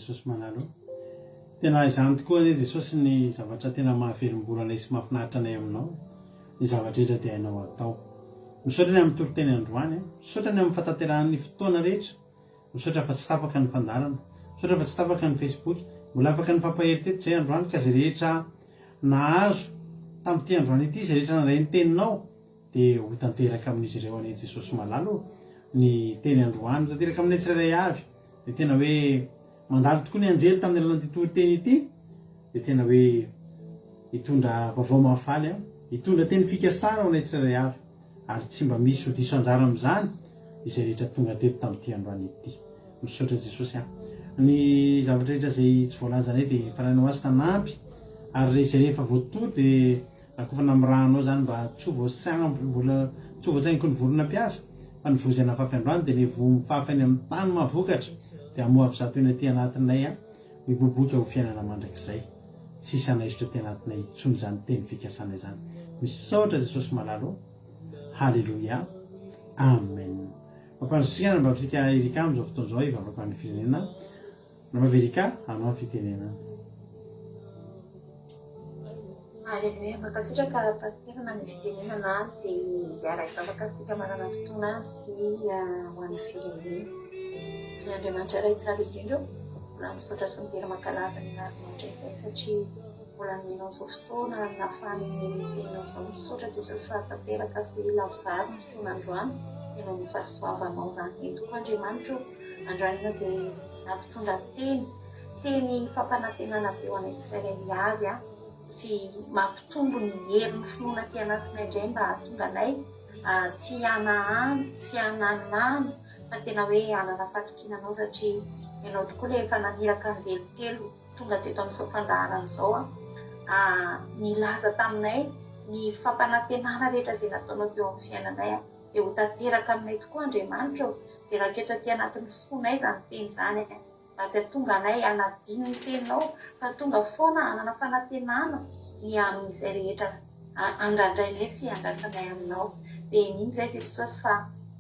Jesosy manalo tena izany tokoa Jesosy ny zavatra tena mahavelom-bola anay sy mahafinaritra anay aminao ny zavatra rehetra dia hainao atao misaotra ny amin'ny toro-teny androany misaotra ny amin'ny fatanteran'ny fotoana rehetra misaotra fa tsy tapaka ny fandarana misaotra fa tsy tapaka ny Facebook mbola afaka ny fampahery teto zay androany ka zay rehetra nahazo tamin'ity androany ity zay rehetra naray ny teninao dia ho tanteraka amin'izy ireo anay Jesosy malalo ny teny androany tanteraka aminay tsirairay avy dia tena hoe mandalo tokoa ny anjely tamin'ny alalan'ity toro-teny ity dia tena hoe hitondra vaovao mahafaly hitondra teny fikasana ao anay tsirairay avy ary tsy mba misy ho diso anjara amin'izany izay rehetra tonga teto tamin'ity androany ity misaotra Jesosy ny zavatra rehetra zay tsy voalazanay dia faranao azy tanampy ary izay rehefa voatory dia akofana amin'ny rahanao zany mba tsy ho voasagna mbola tsy ho voatsainiko ny vorona mpiasa fa ny vozana fafiandroany dia le vo mifafany amin'ny tany mahavokatra dia amoavy zato eny aty anatinay miboboka ho fiainana mandrakizay tsy isanaizotra aty anatinay intsony zany teny fikasana izany misaotra Jesosy malalo halleluia amen mampanjosikana mba fisika erika amin'izao fotoana izao ivavaka amin'ny firenena namavy erika anao fitenena Alleluia, makasitraka pasterana ny fitenenana dia ara-ivavaka antsika manana fotoana sy ho an'ny firenena. Ny Andriamanitra iray tsara indrindra mbola misaotra sy mivera mankalaza ny Andriamanitra izay satria mbola ninao izao fotoana nahafahany ny teninao izao misaotra Jesosy fa tanteraka sy lavorary ny fotoana androany ianao ny fahasoavanao izany eny tokoa Andriamanitra androany ianao dia nampitondra teny fampanantenana be ho anay tsirairay avy sy mampitombo ny hery ny finoana ty anatinay indray mba hahatonga anay tsy hananany fa tena hoe hanana fatorikinanao satria ianao tokoa le efa naniraka anjely telo tonga teto amin'izao fandaharana izao nilaza taminay ny fampanantenana rehetra izay nataonao teo amin'ny fiainanay dia ho tanteraka aminay tokoa Andriamanitra dia raha keto aty anatin'ny fonay izany teny izany mba tsy hahatonga anay hanadino ny teninao fa tonga foana hanana fanantenana ny amin'izay rehetra andraindrainay sy andrasanay aminao dia mihitsy zay Jesosy fa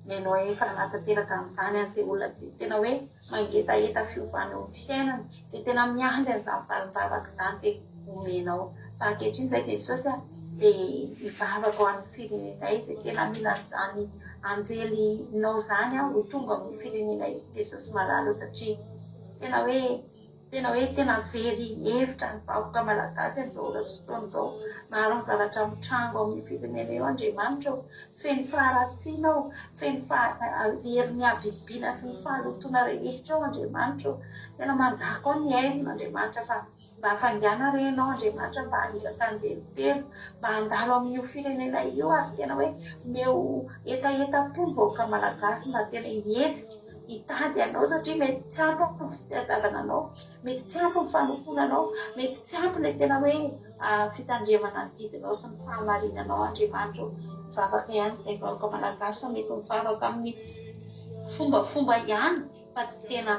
ianao efa nanatanteraka amin'izany an'izay olona tena hoe mangetaheta fiovana eo amin'ny fiainana izay tena miandry an'izany valim-bavaka izany dia omenao fa ankehitriny zay Jesosy dia hivavaka ho amin'ny firenenay izay tena mila an'izany anjelinao izany ho tonga amin'ny firenenay Jesosy malalo satria tena very hevitra ny vahoaka malagasy amin'izao ora sy fotoana izao maro ny zavatra mitrango amin'ny firenena eo Andriamanitra feno faharatsiana feno hery ny habibiana sy ny fahalotoana rehetra ao Andriamanitra tena manjaka ao ny aizina Andriamanitra fa mba hafangiana renao Andriamanitra mba haniraka anjely telo mba handalo amin'io firenena io ary tena hoe meo etaeta-po ny vahoaka malagasy mba tena hihetika hitady anao satria mety tsy ampy ny fitadiavana anao mety tsy ampy ny fanofonanao mety tsy ampy le tena hoe fitandremana ny didinao sy ny fahamarinanao Andriamanitra mivavaka ihany izay vahoaka malagasy fa mety mivavaka amin'ny fombafomba ihany fa tsy tena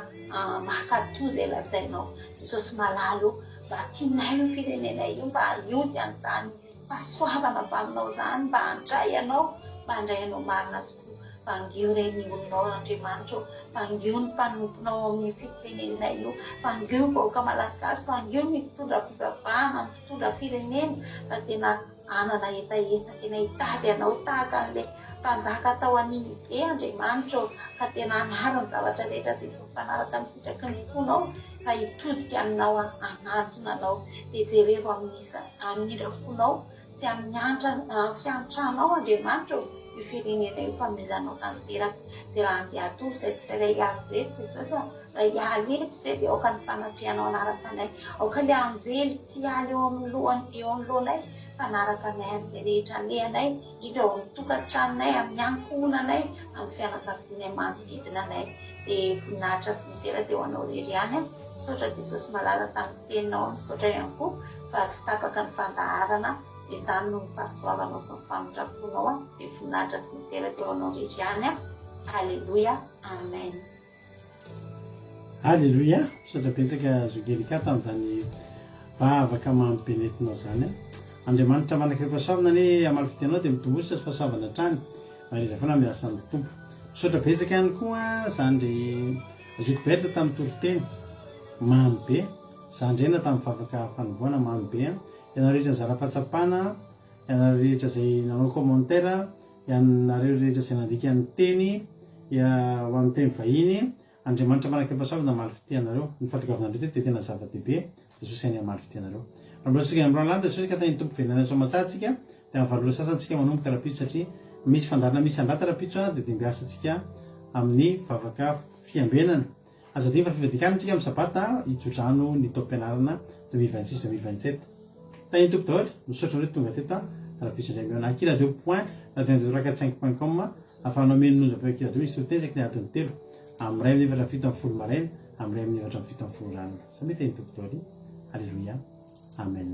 mahakatoa izay lazainao Jesosy malalo mba tianay io firenenay io mba hiody an'izany fahasoavana avy aminao izany mba handray anao marina tokoa Pangio reny olonao Andriamanitra pangio ny mpanomponao amin'ny firenenay io pangio vahoaka malagasy pangio ny mpitondra fivavahana ny mpitondra firenena fa tena anana etaeta tena hitady anao tahaka an'ilay mpanjaka tao aniny be Andriamanitra ka tena anarany zavatra rehetra izay tsy mifanaraka amin'ny sitraky ny fonao fa hitodika aminao anatona anao dia jereo amin'indra fonao sy amin'ny fiantranao Andriamanitra io firenena io fa mila anao tanteraka dia raha andeha atao izay tsirairay avy reto Jesosy raha hialy eto izay dia aoka ny fanatrehanao anaraka anay aoka le anjely tsy hialy eo amin'ny lohanay fa anaraka anay an'izay rehetra alehanay indrindra ao amin'ny tokantranonay amin'ny ankohonanay amin'ny fianakavianay manodidina anay dia voninahitra sy mitera teo anao rery ihany misaotra Jesosy malala tamin'ny teninao misaotra ihany koa fa tsy tapaka ny fandaharana dia izany no ny fahasoavanao sy ny famindraponao dia voninahitra sy mitera teo anao rery ihany Alleluia amen Alleluia misaotra betsaka zogelika tamin'izany vavaka mampipenetinao izany Andriamanitra manaka fahasoavana ane amaly fitenao dia mitombosa sy fahasoavana hatrany mareza foana miasa amin'ny tompo misaotra betsaka ihany koa izany dia Zokiberta tamin'ny toro-teny mamy be zandrena tamin'ny vavaka fanomboana mamy be ianareo rehetra zara-pahatsapana ianareo rehetra zay nanao commentaire ianareo rehetra zay nandika ny teny ho amin'ny teny vahiny andriamanitra manaka mpasoavy namaly fitianareo ny fatokavonandreo teto de tena zava-dehibe jesosy any amaly fitianareo rambolosika amroanlanitra jesosy ka tany tompo venana soamatsatsika de avalolo sasantsika manomboka rapitso satria misy fandarina misy andrata rapitso de dembiasatsika amin'ny vavaka fiambenana azadiny fa fivadikanitsika amin'ny sabata hijodrano ny taom-pianarana 2026-2027 tany tompo daholo misaotra anareo tonga teto rapitso indray miona akiradio point radio-4-5.com afahanao menonozapeo-akiradio misy totenzaky ny adiny telo amin'ny ray amin'ny efatra fito amin'ny folo maraina amin'ny ray amin'ny efatra amin'ny fito amin'ny folo ranona samety tany tompo daholo alleluia amen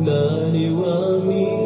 Nani wa mi